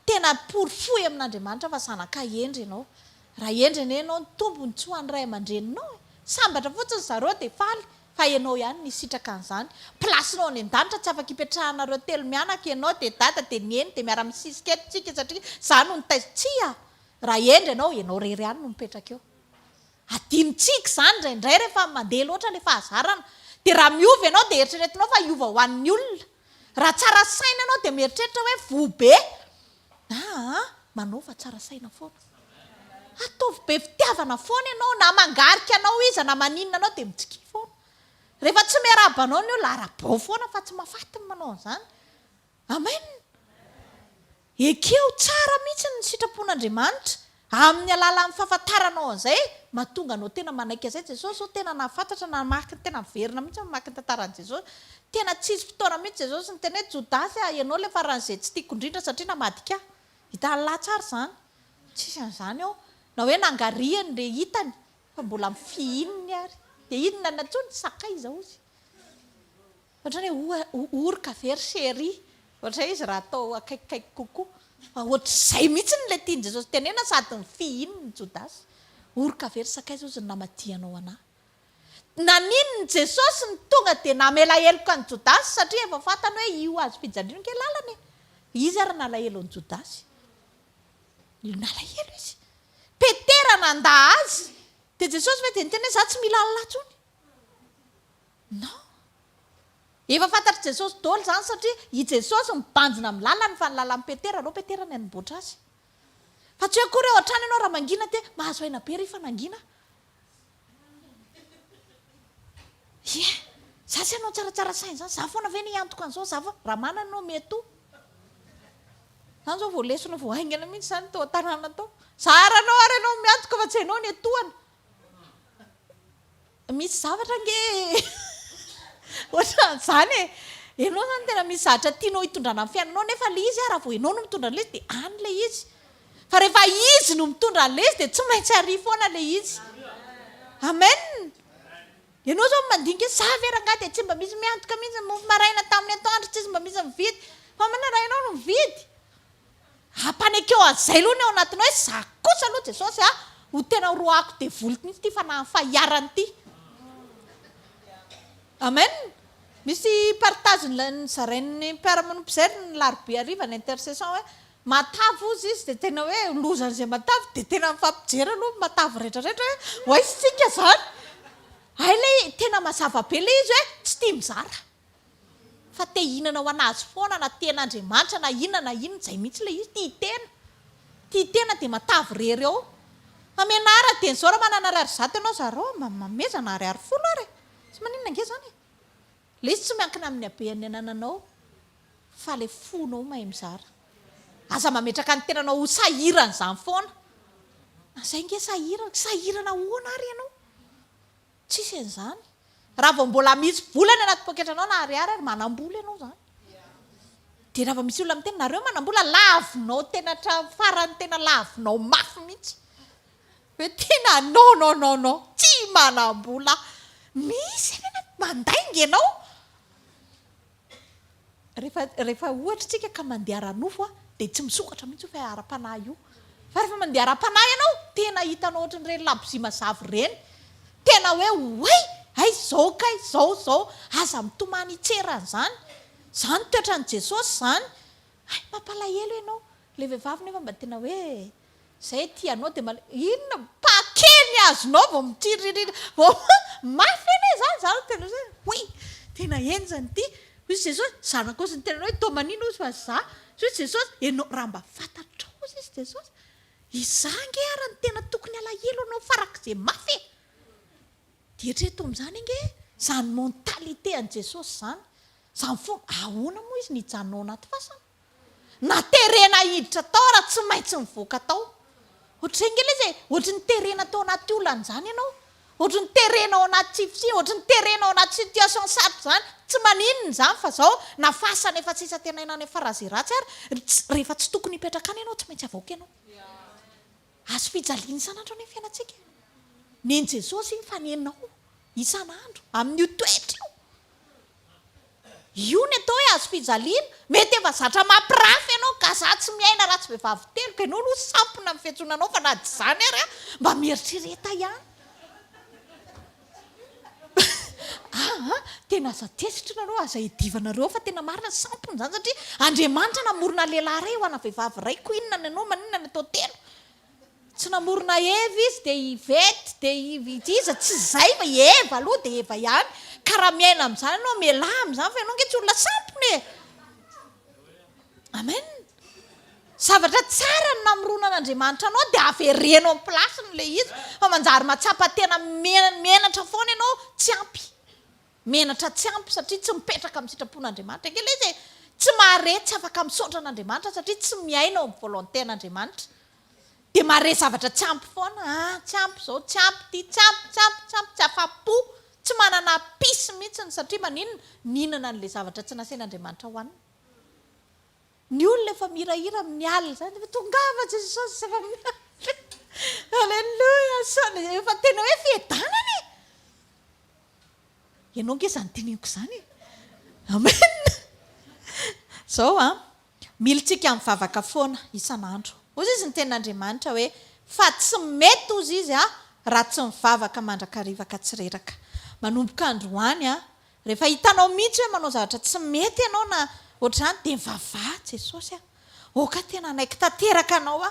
tena porifoy amin'Andriamanitra fa zanaka endry ianao raha endriny ianao ny tombony tsy ho an'ny ray aman-dreninao sambatra fotsiny zareo dia faly fa ianao ihany ny sitraka an'izany plasinao any an-danitra tsy afaka hipetrahanareo telo mianaka ianao dia dada dia nieny dia miara-misisiketytsika satria za no nitaitsia raha endry ianao rery ihany no mipetraka eo adinitsika izany indraindray rehefa mandeha loatra le fahazarana dia raha miova ianao dia eritreretinao fa hiova ho an'ny olona raha tsara saina ianao dia mieritreritra hoe vobe manao fa tsara saina foana ataovy be fitiavana foana ianao na mangarika anao izy na maninona anao dia mitsiki foana rehefa tsy miarabanao ny olona arabao foana fa tsy mahafatiny manao an'izany amen ekeo tsara mihitsy ny sitrapon'Andriamanitra amin'ny alalan'ny fahafantaranao an'izay mahatonga anao tena manaiky izay Jesosy zao tena nahafantatra namaky tena verina mihitsy mamaky ny tantaran'i Jesosy tena tsisy fotoana mihitsy Jesosy ny teny hoe Jodasy ianao le faran'izay tsy tiako indrindra satria namadika hita lahy tsara izany tsisy an'izany ao na hoe nangariany le hitany fa mbola mifihininy ary dia inona na tsony sakay zao izy ohatrany hoe orika very chéri ohatra izy raha atao akaikikaiky kokoa fa ohatr'izay mihitsy ny le tiany Jesosy tenena sady ny fihininy Jodasy orika very sakay zao izy namadianao anahy naninony Jesosy ny tonga dia namela heloka ny Jodasy satria efa fantany hoe io azo fijaliana ke lalany izy ary nalahelo ny Jodasy io nalahelo izy Petera nanda azy dia Jesosy ve dia niteny hoe za tsy mila latsony non efa fantatry Jesosy daholo izany satria i Jesosy mibanjina amin'ny lalany fa ny lalan'ny Petera alao Petera ny anomboatra azy fa tsy hoe akory ao an-trano ianao raha mangina dia mahazo aina be rehefa nangina ie za tsy ianao tsaratsara saina zany za foana ve ny antoka an'izao za foa raha manana anao meto zany zao vao lesona vao aingana mihitsy zany tao an-tanàna tao zaranao ary ianao miantoka fa tsy hainao ny etoana misy zavatra nge ohatran'izany ianao zany tena misy zavatra tianao hitondrana amin'ny fiainanao nefa le izy raha vao ianao no mitondra an'le izy dia any le izy fa rehefa izy no mitondra an'le izy dia tsy maintsy ary foana le izy amen ianao zao mandinika hoe za veranga dia tsy mba misy miantoka mihitsy mofo maraina tamin'ny atoandro tsy mba misy mividy fa mana raha ianao no mividy ampanekeo an'izay aloha ny ao anatinao hoe za kosa aloha Jesosy ho tena roako dia voly mihitsy ity fa nafahiarany ity amen misy partage zarain'ny mpiara-manompo izay ny larobe ariva ny intercession hoe matavy ozy izy dia tena hoe lozan'izay matavy dia tena mifampijery aloha matavy rehetrarehetra hoe hoaisitsika zany ay le tena mazava be le izy hoe tsy tia mizara fa te hinana ho anazy foana na ten'Andriamanitra na inona na inona izay mihitsy le izy tia tena dia matavy rery ao amenara dia nizao raha manana ariary zato ianao zareo mamezana ariary folo ary tsy maninona nge zany le izy tsy miankina amin'ny habeany anananao fa le fonao mahay mizara aza mametraka ny tenanao ho sahirana izany foana azay nge sahirana hoana ary ianao tsisy an'izany raha vao mbola misy volana anaty poketranao na ariary ary manam-bola ianao zany dia raha vao misy olona miteny nareo manam-bola lavinao tena farany tena lavinao mafy mihitsy hoe tena non tsy manam-bola misy ena mandainga ianao rehefa ohatra tsika ka mandeha ranofo dia tsy misokatra mihitsy fa ara-panahy io fa rehefa mandeha ara-panahy ianao tena hitanao ohatran'ireny labozia mazavy ireny tena hoe oay ay zao kay zao aza mitomany hitseran'izany zany toetran'i Jesosy zany ay mampalahelo ianao le vehivavy nefa mba tena hoe zay tianao dia inona pakeny azonao vao mitiririra vao mafy eny zany tena hoe oy tena enjany ity hoy Jesosy zanako ozy ny tenanao hoe tao manino ozy fa za hoy Jesosy ianao raha mba fantatrao ozy izy Jesosy izange ara ny tena tokony alahelo anao farak'izay mafy dieritreto amin'izany nge zany mentalité an' Jesosy zany fo ahoana moa izy nijanonao anaty fasana na terena hiditra tao raha tsy maintsy mivoaka tao ohatr'izay nge le zay ohatry ny terena tao anaty olana zany ianao ohatry ny terena ao anaty tsifisia ohatry ny terena ao anaty situation sarotra zany tsy maninona zany fa zao na fasana efa tsisa tena inany efa raha zay ratsy ary rehefa tsy tokony hipetraka any ianao tsy maintsy avoaka ianao azo fijaliana isan'andro ny fiainantsika neny Jesosy iny fanenao isan'andro amin'io toetra io ny atao hoe azo fijaliana mety efa zatra mampirafy ianao ka za tsy miaina raha tsy vehivavy telo ka ianao no sampona amin'ny fiantsonanao fa na zany ary mba mieritrereta ihany tena aza tesitra nareo aza hidivanareo fa tena marina sampona zany satria Andriamanitra namorona lehilahy ray ho ana vehivavy ray ko inona ny anao maninona ny atao telo tsy namorona Eva izy dia Ivety dia iza tsy zay fa Eva aloha dia Eva ihany ka raha miaina amin'izany ianao mialahy amin'izany fa ianao nge tsy olona sampona amen zavatra tsara ny namoronan'Andriamanitra anao dia averenao amin'ny plasiny le izy fa manjary matsapa tena menatra foana ianao tsy ampy menatra tsy ampy satria tsy mipetraka amin'ny sitrapon'Andriamanitra nge le izy tsy mahare tsy afaka misaotra an'Andriamanitra satria tsy miaina ao amin'ny volontén'Andriamanitra dia mahare zavatra tsy ampy foana tsy ampy zao tsy ampy ty tsy afa-po tsy manana pisy mihitsy satria maninona n'le zavatra tsy nasain'Andriamanitra ho anina ny olona efa mirahira amin'ny alina zany tongava Jesosy halleluja efa tena hoe fiadanany ianao nge zany teneniko zany amen zao militsika mivavaka foana isan'andro ozy izy ny ten'Andriamanitra hoe fa tsy mety ozy izy raha tsy mivavaka mandrakariva ka tsy reraka manomboka androany rehefa hitanao mihitsy hoe manao zavatra tsy mety ianao na ohatr'izany dia mivavaha Jesosy oka tena anaiky tanteraka anao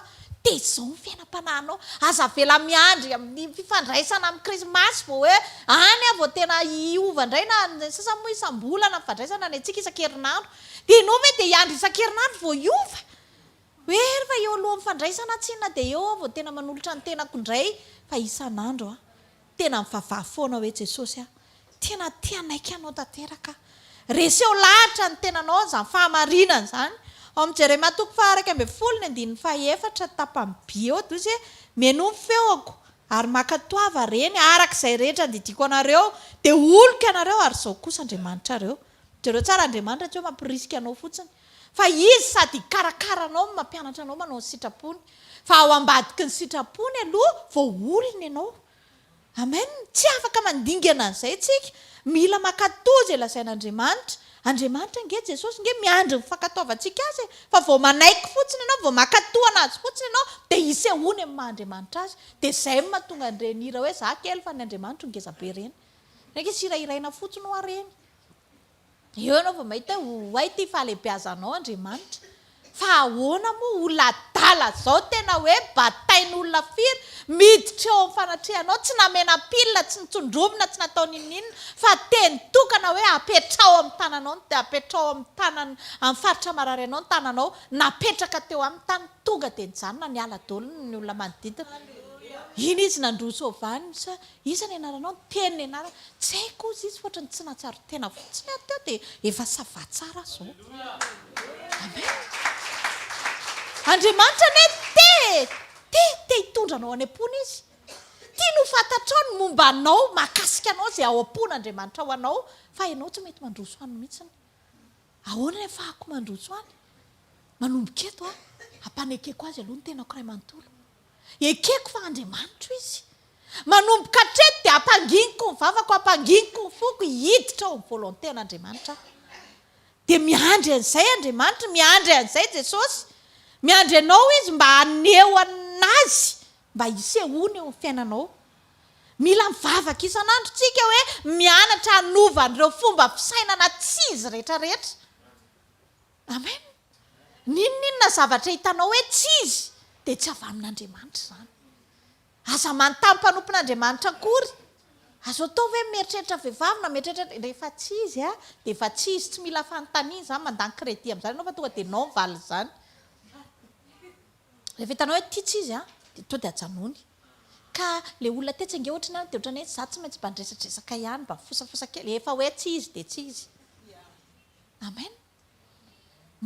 dia izao ny fiainam-pananao aza vela miandry amin'ny fifandraisana amin'ny krismasy vao hoe any a vao tena iova indray na sasa moa isam-bolana mifandraisana ny antsika isan-kerinandro dia ianao ve dia hiandry isan-kerinandro vao iova hoe rehefa eo aloha mifandraisana tsinona dia eo a vao tena manolotra ny tenako indray fa isan'andro a tena mivavaha foana hoe Jesosy a tena tianaiky anao tanteraka reseo lahatra ny tenanao zany fahamarinana zany ao amin'ny Jeremia toko 1:14 tapany by eo toy hoe meno ny feoko ary makatoava reny arak'izay rehetra ndidiko anareo dia oloka anareo ary izao kosa Andriamanitra reo jereo tsara Andriamanitra tsy hoe mampirisika anao fotsiny fa izy sady karakara anao mampianatra anao manao ny sitrapony fa ao ambadiky ny sitrapony aloha vao olona ianao amen tsy afaka mandingana an'izay tsika mila makatozy lazain'Andriamanitra Andriamanitra nge Jesosy nge miandry ny fankatoavantsika azy fa vao manaiky fotsiny ianao vao makatoana azy fotsiny ianao dia isy ahony amin'ny maha-Andriamanitra azy dia izay mahatonga andrenira hoe za kely fa ny Andriamanitra ngeza be reny ndraiky sirairaina fotsiny ho areny eo ianao vao mahita hoay ty fahalehibeazanao Andriamanitra fa ahoana moa olona adala zao tena hoe batain'olona firy miditra eo amin'ny fanatrehanao tsy namena pilina tsy nitsondromina tsy natao ninninona fa teny tokana hoe apetrao amin'ny tananao dia apetrao amin'ny tanany amin'ny faritra marary anao ny tananao napetraka teo amin'ny tany tonga dia nijanona ny ala dolony ny olona manodidina iny izy nandroso ovany sa iza ny anaranao teny ny anarana tsy haiko izy izy fotrany tsy natsaro tena fotsiny ateo dia efa savatsara zao amen Andriamanitra ne te hitondranao any am-pony izy tia no fantatrao ny momba anao mahakasika anao izay ao am-pon'Andriamanitra ho anao fa ianao tsy mety mandroso any mihitsiny ahoana ny afahako mandroso any manomboka eto a ampanekeko azy aloha ny tenako ray manontolo ekeko fa Andriamanitra izy manomboka hatreto dia ampanginiko ny vavako ampanginiko ny foko hiditra ao amin'ny volonten'Andriamanitra dia miandry an'izay Andriamanitra miandry an'izay Jesosy miandry anao izy mba haneho anazy mba hisehony eo ny fiainanao mila mivavaka isan'andro tsika hoe mianatra hanova an'ireo fomba fisainana tsy izy rehetrarehetra amen ninninona zavatra hitanao hoe tsy izy dia tsy avy amin'Andriamanitra zany aza manontany mpanompon'Andriamanitra akory azo atao hoe mieritreritra vehivavy na mieritreritra rehefa tsy izy a dia efa tsy izy tsy mila fanontaniana zany mandany kredi amin'izany anao fa tonga dia nao mivaly zany rehefa hitanao hoe tia tsy izy a dia to dia ajanony ka le olona tetsy ange ohatrany dia ohatrany hoe za tsy maintsy mba ndresatresaka ihany mba fosafosakely efa hoe tsy izy dia tsy izy amen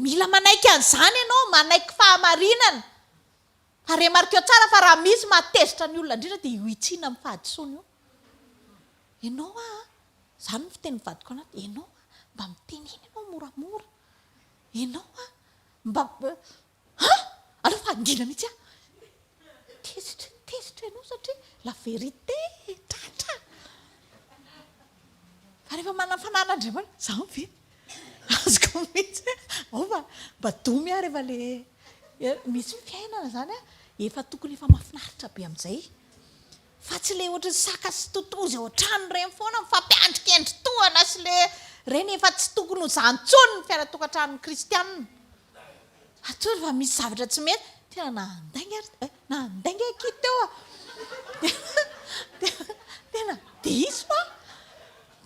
mila manaiky an'izany ianao manaiky fahamarinana fa remarikeo tsara fa raha misy matezitra ny olona indrindra dia io itsina amin'ny fahadisoana io ianao a zany ny fiteny mivadiko anaty ianao a mba miteneny ianao moramora ianao a mba aleo fa angina mihitsy a tezitra ianao satria la vérité tratra fa rehefa manana fanan'Andriamanitra za ve azoko mihitsy ao fa mba domy a rehefa le misy fiainana zany a efa tokony efa mahafinaritra be amin'izay fa tsy le ohatra saka sy totozy ao an-trano reny foana mifampiandrikendry-toana sy le reny efa tsy tokony ho zantsony ny fiainatokantrano kristianina atory fa misy zavatra tsy mety tena nandainga aki teo a tena dia izy fa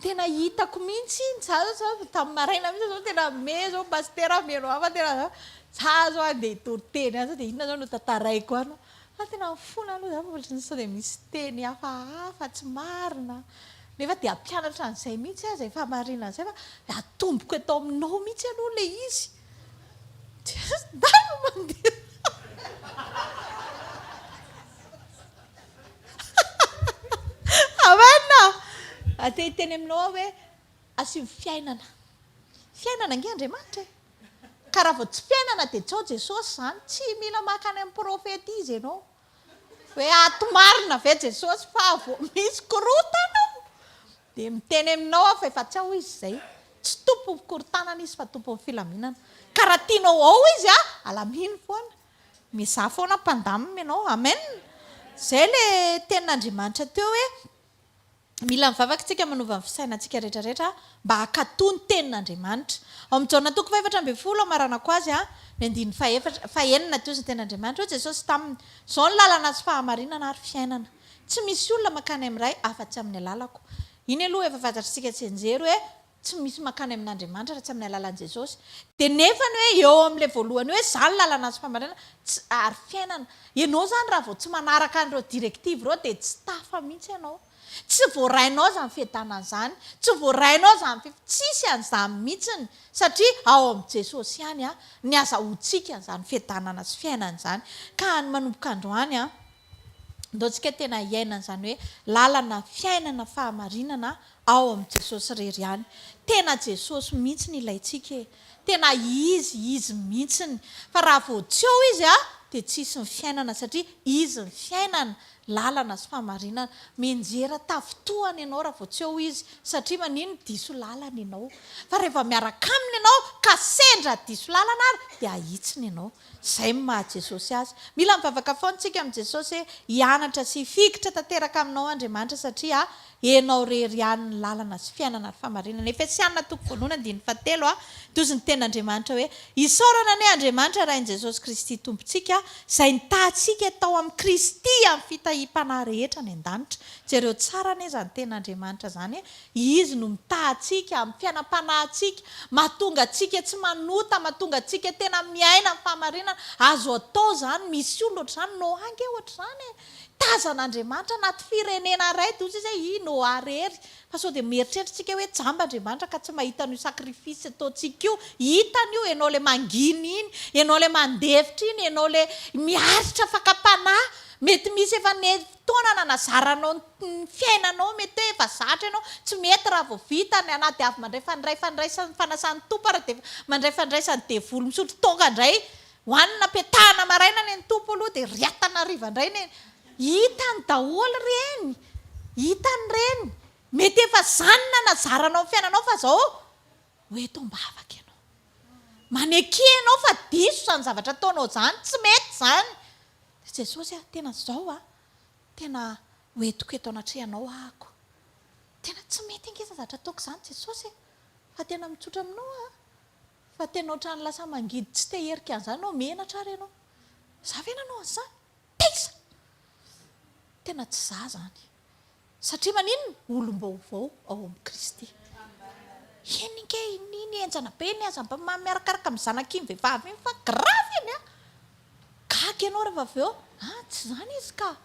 tena hitako mihitsy tamin'ny maraina mihitsy zao tena me zao pastera meno hafa tena zao za zao a dia hitoriteny any zao dia inona zao no tantaraiko ano fa tena mifona aloha za fa sao dia misy teny hafahafa tsy marina nefa dia ampianatra an'izay mihitsy a zay fahamarina an'izay fa atomboko atao aminao mihitsy aloha le izy dano mandeha avana atehiteny aminao hoe asio fiainana nge Andriamanitra ka raha vao tsy fiainana dia tsao Jesosy zany tsy mila makany amin'ny profety izy ianao hoe ato marina ve Jesosy fa vao misy korotana dia miteny aminao fa efa tsy ao izy zay tsy tompo korontanana izy fa tompo ny filaminana ka raha tianao ao izy a alaminy foana mizaha foana mpandamina ianao amen zay le tenin'Andriamanitra teo hoe mila mivavaka tsika manova ny fisainantsika rehetrarehetra mba hakatony tenin'Andriamanitra. Ao amin'ny Jaona toko 4:10 maranako azy ny andiny fahenina teo ny tenin'Andriamanitra. Jesosy taminy izao ny lalana sy fahamarinana ary fiainana. Tsy misy olona makany amin'iray afa-tsy amin'ny alalako. Iny aloha efa fantatritsika tsy enjery hoe tsy misy makany amin'Andriamanitra raha tsy amin'ny alalan'i Jesosy. Dia nefa ny hoe eo amin'ilay voalohany hoe izany lalana sy fahamarinana ary fiainana. Ianao izany raha vao tsy manaraka an'ireo direktiva ireo dia tsy tafa mihitsy ianao. Tsy voarainao izany fiadanana izany, tsy voarainao izany tsisy an'izany mihitsiny satria ao amin'i Jesosy ihany ny azahoantsika izany fiadanana sy fiainana izany. Ka ny manomboka androany ndaontsika tena hiaina izany hoe lalana fiainana fahamarinana ao amin'i Jesosy irery ihany. Tena Jesosy mihitsy ny ilayntsika e. Tena izy mihitsiny. Fa raha vao tsy eo izy dia tsisy ny fiainana satria izy ny fiainana lalana sy fahamarinana. Menjera tafitohana ianao raha vao tsy eo izy satria manino diso lalana ianao. Fa rehefa miaraka aminy ianao ka sendra diso lalana ary dia ahitsiny ianao. Izay maha Jesosy azy. Mila mivavaka foana tsika amin'i Jesosy hoe hianatra sy hifikitra tanteraka aminao Andriamanitra satria ianao rery ihany ny lalana sy fiainana ary fahamarinana. Efesianina 4:7 toy ny tenin'Andriamanitra hoe isaorana ny Andriamanitra raha Jesosy Kristy tompontsika izay nitahantsika tao amin'ny Kristy amin'ny fitahim-panahy rehetra ny an-danitra. Jereo tsara anie izany tenin'Andriamanitra izany izy no mitahantsika amin'ny fiainam-panahintsika, mahatonga antsika tsy manota, mahatonga antsika tena miaina amin'ny fahamarinana. Azo atao izany misy olona ohatr'izany no ange ohatr'izany tazan'Andriamanitra anaty firenena iray toy izy hoe no arery. Fa sao dia mieritreritritsika hoe jamba Andriamanitra ka tsy mahita n'io sakrifisy ataontsika io. Hitany io ianao ilay manginy iny, ianao ilay mandevitra iny, ianao ilay miaritra fakapanahy. Mety misy efa fotoana nanazaranao ny fiainanao, mety hoe efa zatra ianao tsy mety raha vao vita ny anaty avy mandray fandraisany fanasany tompo ary dia mandray fandraisany devoly misotro toaka indray. Hoanina petahana maraina ny tompo aloha dia riatana hariva indray ny hitany daholo ireny. Hitany ireny. Mety efa izany nanazaranao ny fiainanao fa izao hoe tombavaka ianao. Maneky ianao fa diso izany zavatra ataonao izany, tsy mety izany. Jesosy tena izao tena hoentiko eto anatrehana ahako. Tena tsy mety ingeza zavatra ataoko izany Jesosy fa tena mitsotra aminao fa tena ohatrany lasa mangidy tsy te herika an'izany anao menatra ary ianao. Za ve nanao an'izany? Teiza! Tena tsy za izany. Satria maninona? Olom-baovao ao amin'ny Kristy. Henike iny enjana be ny aza miarakaraka amin'ny zanak'iny vehivavy iny fa gravy iny gaga ianao rehefa avy eo tsy izany izy ka.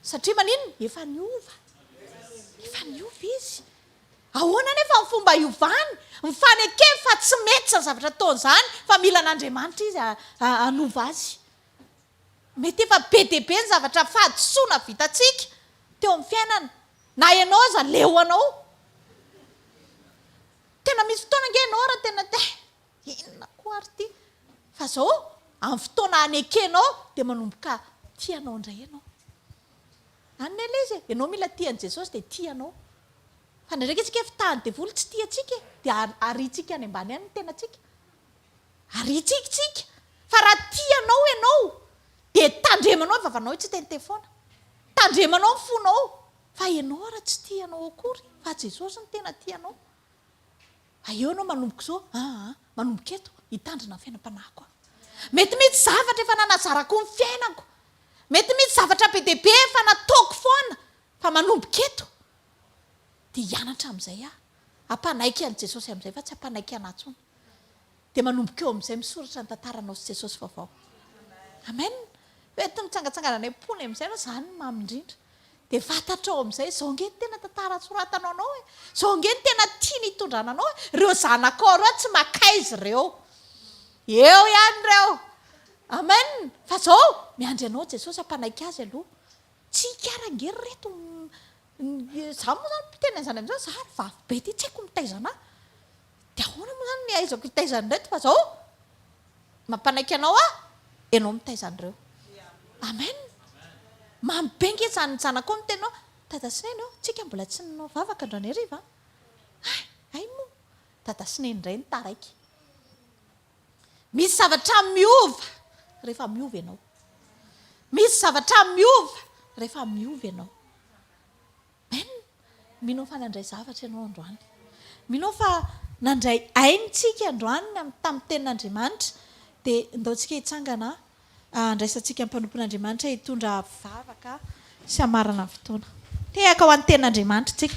Satria maninona? Efa niova izy. Ahoana nefa ny fomba hiovany? Mifanekeny fa tsy mety izany zavatra ataon'izany fa mila an'Andriamanitra izy hanova azy. Mety efa be dia be ny zavatra fahadisoana vitantsika teo amin'ny fiainana. Na ianao aza leo anao. Tena misy fotoana ange ianao raha tena inona koa ary ity. Fa izao amin'ny fotoana hanekenao dia manomboka tianao indray ianao. Anona ilay izy ianao mila tian'i Jesosy dia tianao. Fa ndraiky antsika fitahany devoly tsy tiantsika dia aritsika any ambany any ny tenantsika. Aritsika. Fa raha tianao ianao dia tandremanao ny vavanao tsy teniteny foana. Tandremanao ny fonao. Fa ianao raha tsy tianao akory fa Jesosy ny tena tianao. Eo ianao manomboka izao manomboka eto hitandrina ny fiainam-panahiko. Mety misy zavatra efa nanazarako ny fiainako. Mety misy zavatra be dia be efa nataoko foana fa manomboka eto dia hianatra amin'izay hampanaiky an'i Jesosy amin'izay fa tsy hampanaiky anahy intsony. Dia manomboka eo amin'izay misoratra ny tantaranao sy Jesosy vaovao. Amen. Mety mitsangatsangana any am-pony amin'izay izany mamindrindra. Dia fantatrao amin'izay izao nge tena tantara soratanao anao izao nge tena tia ny hitondrana anao ireo zanakao ireo tsy makaizy ireo. Eo ihany ireo. Amen. Fa izao miandry anao Jesosy hampanaiky azy aloha. Tsy hikarangery reto. Za moa izany mpiteny izany amin'izany za ary vavy be ity tsy haiko mitaizana. Dia ahoana moa izany ny aizako hitaizany reto fa izao mampanaiky anao ianao mitaizan'ireo. Amen. Mambengy izany zanakao mitenao Tadasineny tsika mbola tsy nanao vavaka androany hariva. Ay moa Tadasineny indray ny taraiky. Misy zavatra miova rehefa miova ianao. Misy zavatra miova rehefa miova ianao. minao fa nandray zavatra ianao androany. Minao fa nandray ainitsika androany tamin'ny tenin'Andriamanitra dia ndaontsika hitsangana andraisantsika amin'ny mpanompon'Andriamanitra hitondra vavaka sy hamarana fotoana. Tehaka ho an'ny tenin'Andriamanitra tsika.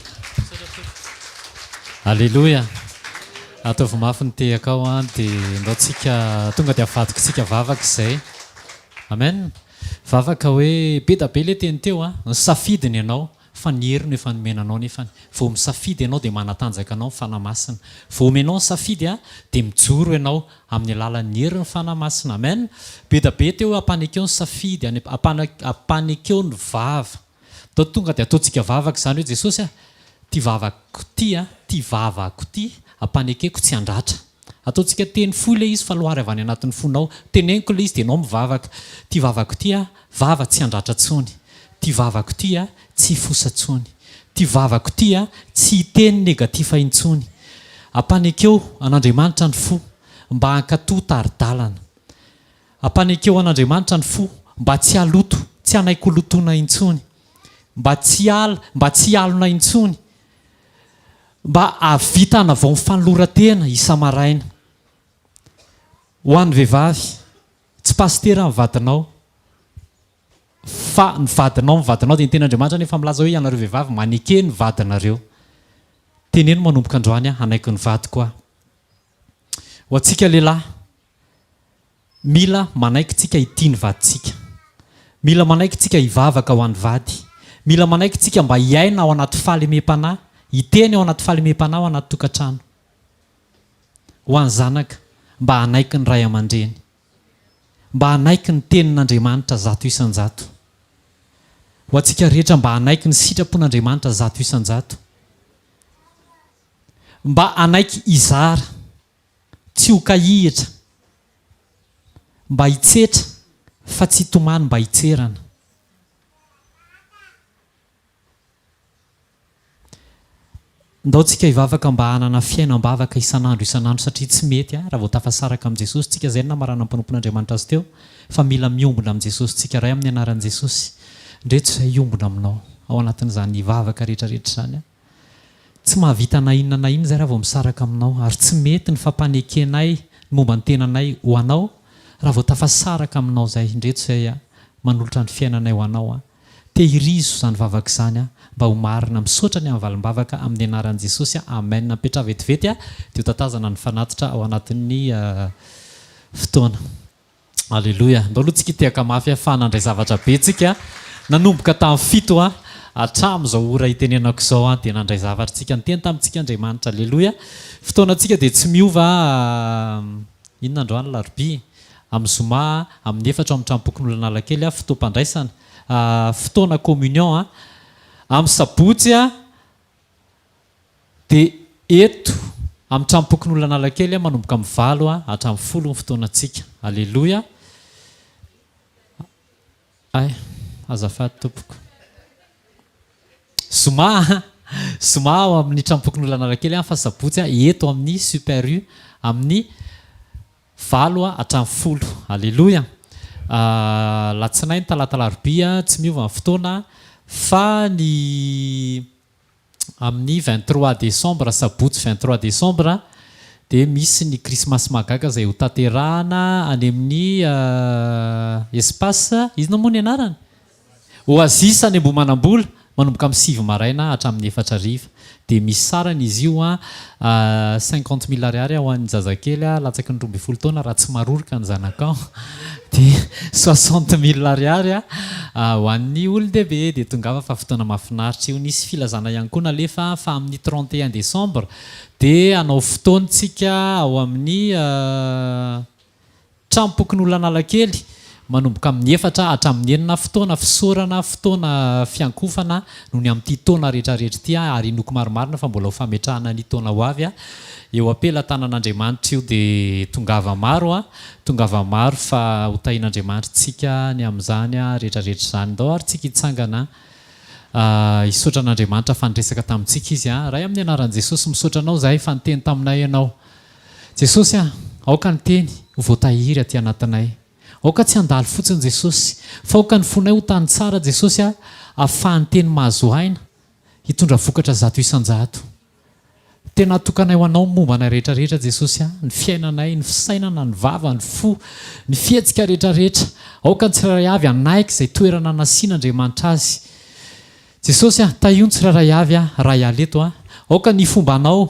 Alleluia. Ataovy mafy ny tehaka ao dia ndaontsika tonga dia avadika tsika vavaka izay. Amen. Vavaka hoe be da be ilay teny teo ny safidiny ianao fa ny heriny efa nomenanao nefa vao misafidy ianao dia manatanjaka anao ny fanamasina. Vao omenao ny safidy dia mijoro ianao amin'ny alalan'ny heriny fanamasina. Amen. Be da be teo ampanekeo ny safidy, ampanekeo ny vava. Tonga dia ataontsika vavaka izany hoe Jesosy ty vavako ty vavako ty ampanekeko tsy handratra. Ataontsika teny fohy ilay izy fa loary avy any anatin'ny fonao. Teneniko ilay izy dia ianao mivavaka. Ty vavako ty vava tsy handratra tsony. Ty vavako ty tsy fosatsony. Ty vavako ty tsy hiteny negatif intsony. Ampanekeo an'Andriamanitra ny fo mba hankatoa taridalana. Ampanekeo an'Andriamanitra ny fo mba tsy haloto, tsy hanaiko lotona intsony. Mba tsy alona intsony. Mba avitana vao mifanolora-tena isa-maraina. Ho an'ny vehivavy, tsy pastera ny vadinao, fa ny vadinao dia ny ten'Andriamanitra nefa milaza hoe ianareo vehivavy maneke ny vadinareo. Teneno manomboka androany hanaiky ny vadiko aho. Ho antsika lehilahy, mila manaiky tsika ity ny vaditsika. Mila manaiky tsika hivavaka ho an'ny vady. Mila manaiky tsika mba hiaina ao anaty fahalemem-panahy, hiteny ao anaty fahalemem-panahy ao anaty tokantrano. Ho an'ny zanaka, mba hanaiky ny ray aman-dreny. Mba hanaiky ny tenin'Andriamanitra zato isan-jato. Ho antsika rehetra mba hanaiky ny sitrapon'Andriamanitra zato isan-jato. Mba hanaiky izara, tsy ho kahihitra. Mba hitsetra, fa tsy hitomany mba hitserana. Ndaontsika hivavaka mba hanana fiainam-bavaka isan'andro satria tsy mety raha vao tafasaraka amin'i Jesosy tsika izay namarana mpanompon'Andriamanitra azy teo fa mila miombona amin'i Jesosy tsika ray amin'ny anaran'i Jesosy. Ndreto izay hiombona aminao ao anatin'izany hivavaka rehetrarehetra izany. Tsy mahavita na inona na inona izay raha vao misaraka aminao ary tsy mety ny fampanekenay momba ny tenanay ho anao raha vao tafasaraka aminao izay. Ndreto izay manolotra ny fiainanay ho anao. Tehirizo izany vavaka izany mba ho marina misaotra ny amin'ny valim-bavaka amin'ny anaran'i Jesosy. Amen. Napetra vetivety dia tatazana ny fanatitra ao anatin'ny fotoana. Alleluia. Ndao aloha tsika tehaka mafy fa nandray zavatra be tsika. Nanomboka tamin'ny fito hatramin'izao ora itenenako izao dia nandray zavatra tsika niteny tamintsika Andriamanitra. Alleluia. Fotoanantsika dia tsy miova. Inona androany larobia amin'ny zoma amin'ny 4 amin'ny trampokon'olona Analakely fotoam-pandraisana. Fotoana communion amin'ny sabotsy dia eto amin'ny trampokon'olona Analakely manomboka amin'ny 9 hatramin'ny 10 ny fotoanantsika. Alleluia. Azafady tompoko. Zoma ao amin'ny trampokon'olona Analakely fa sabotsy eto amin'ny super U amin'ny 9 hatramin'ny 10. Alleluia. Latsinainy talata larobia tsy miova amin'ny fotoana fa ny amin'ny 23 décembre sabotsy 23 décembre dia misy ny krismasy magaga izay ho tanterahana any amin'ny espace izy namoa ny anarany Oasis any Ambohimanambola manomboka amin'ny 7 maraina hatramin'ny 4 hariva. Dia misy sarany izy io 50,000 ariary ho an'ny zazakely latsaky ny 12 taona raha tsy maroroka ny zanakao. Dia 60,000 ariary ho an'ny olon-dehibe. Dia tongava fa fotoana mahafinaritra io. Nisy filazana ihany koa nalefa fa amin'ny 31 décembre dia hanao fotoantsika ao amin'ny trampokon'olona Analakely manomboka amin'ny 4 hatramin'ny 9 fotoana fisaorana, fotoana fiankofana noho ny amin'ity taona rehetrarehetra ity ary inoko maromarina fa mbola ho fametrahana ny taona ho avy eo ampelatanan'Andriamanitra io dia tongava maro fa ho tahin'Andriamanitra tsika ny amin'izany rehetrarehetra izany. Ndao ary tsika hitsangana hisaotra an'Andriamanitra fa niresaka tamintsika izy raha amin'ny anaran'i Jesosy misaotra anao zahay fa niteny taminay ianao Jesosy aoka niteny ho voatahiry aty anatinay. Aoka tsy handalo fotsiny Jesosy fa aoka ny fonay ho tany tsara Jesosy ahafahany teny mahazo aina hitondra vokatra 100 isan-jato. Tena tokanay ho anao mombana rehetrarehetra Jesosy a, ny fiainanay, ny fisainana, ny vava, ny fo, ny fihetsika rehetrarehetra. Aoka ny tsirairay avy anaiky izay toerana nasian'Andriamanitra azy. Jesosy a, tahio ny tsirairay avy a, ray aleto a. Aoka ny fombanao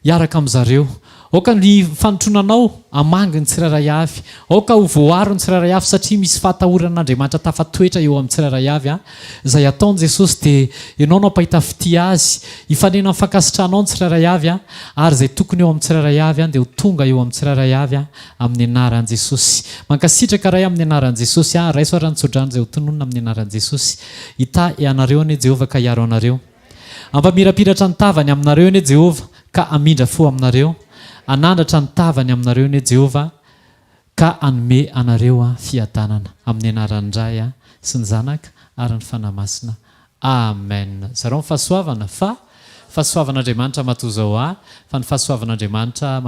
hiaraka amin'izareo. Aoka ny fanotronanao amangy ny tsirairay avy. Aoka ho voaro ny tsirairay avy satria misy fahatahoran'Andriamanitra tafatoetra eo amin'ny tsirairay avy a. Izay ataony Jesosy dia ianao no ampahita fity azy. Hifanena amin'ny fankasitranao ny tsirairay avy a, ary izay tokony eo amin'ny tsirairay avy a dia ho tonga eo amin'ny tsirairay avy a amin'ny anaran'i Jesosy. Mankasitraka ray amin'ny anaran'i Jesosy a, raiso arany tsodrany izay ho tononona amin'ny anaran'i Jesosy. Hita ianareo anie Jehovah ka hiaro anareo. Ampamirapiratra ny tavany aminareo anie Jehovah ka amindra fo aminareo. Anandratra ny tavany aminareo anie Jehovah ka anome anareo fiadanana amin'ny anaran'ny Ray sy ny Zanaka ary ny Fanahy Masina. Amen. Zareo ny fahasoavana fa fahasoavan'Andriamanitra matoa zao fa ny fahasoavan'Andriamanitra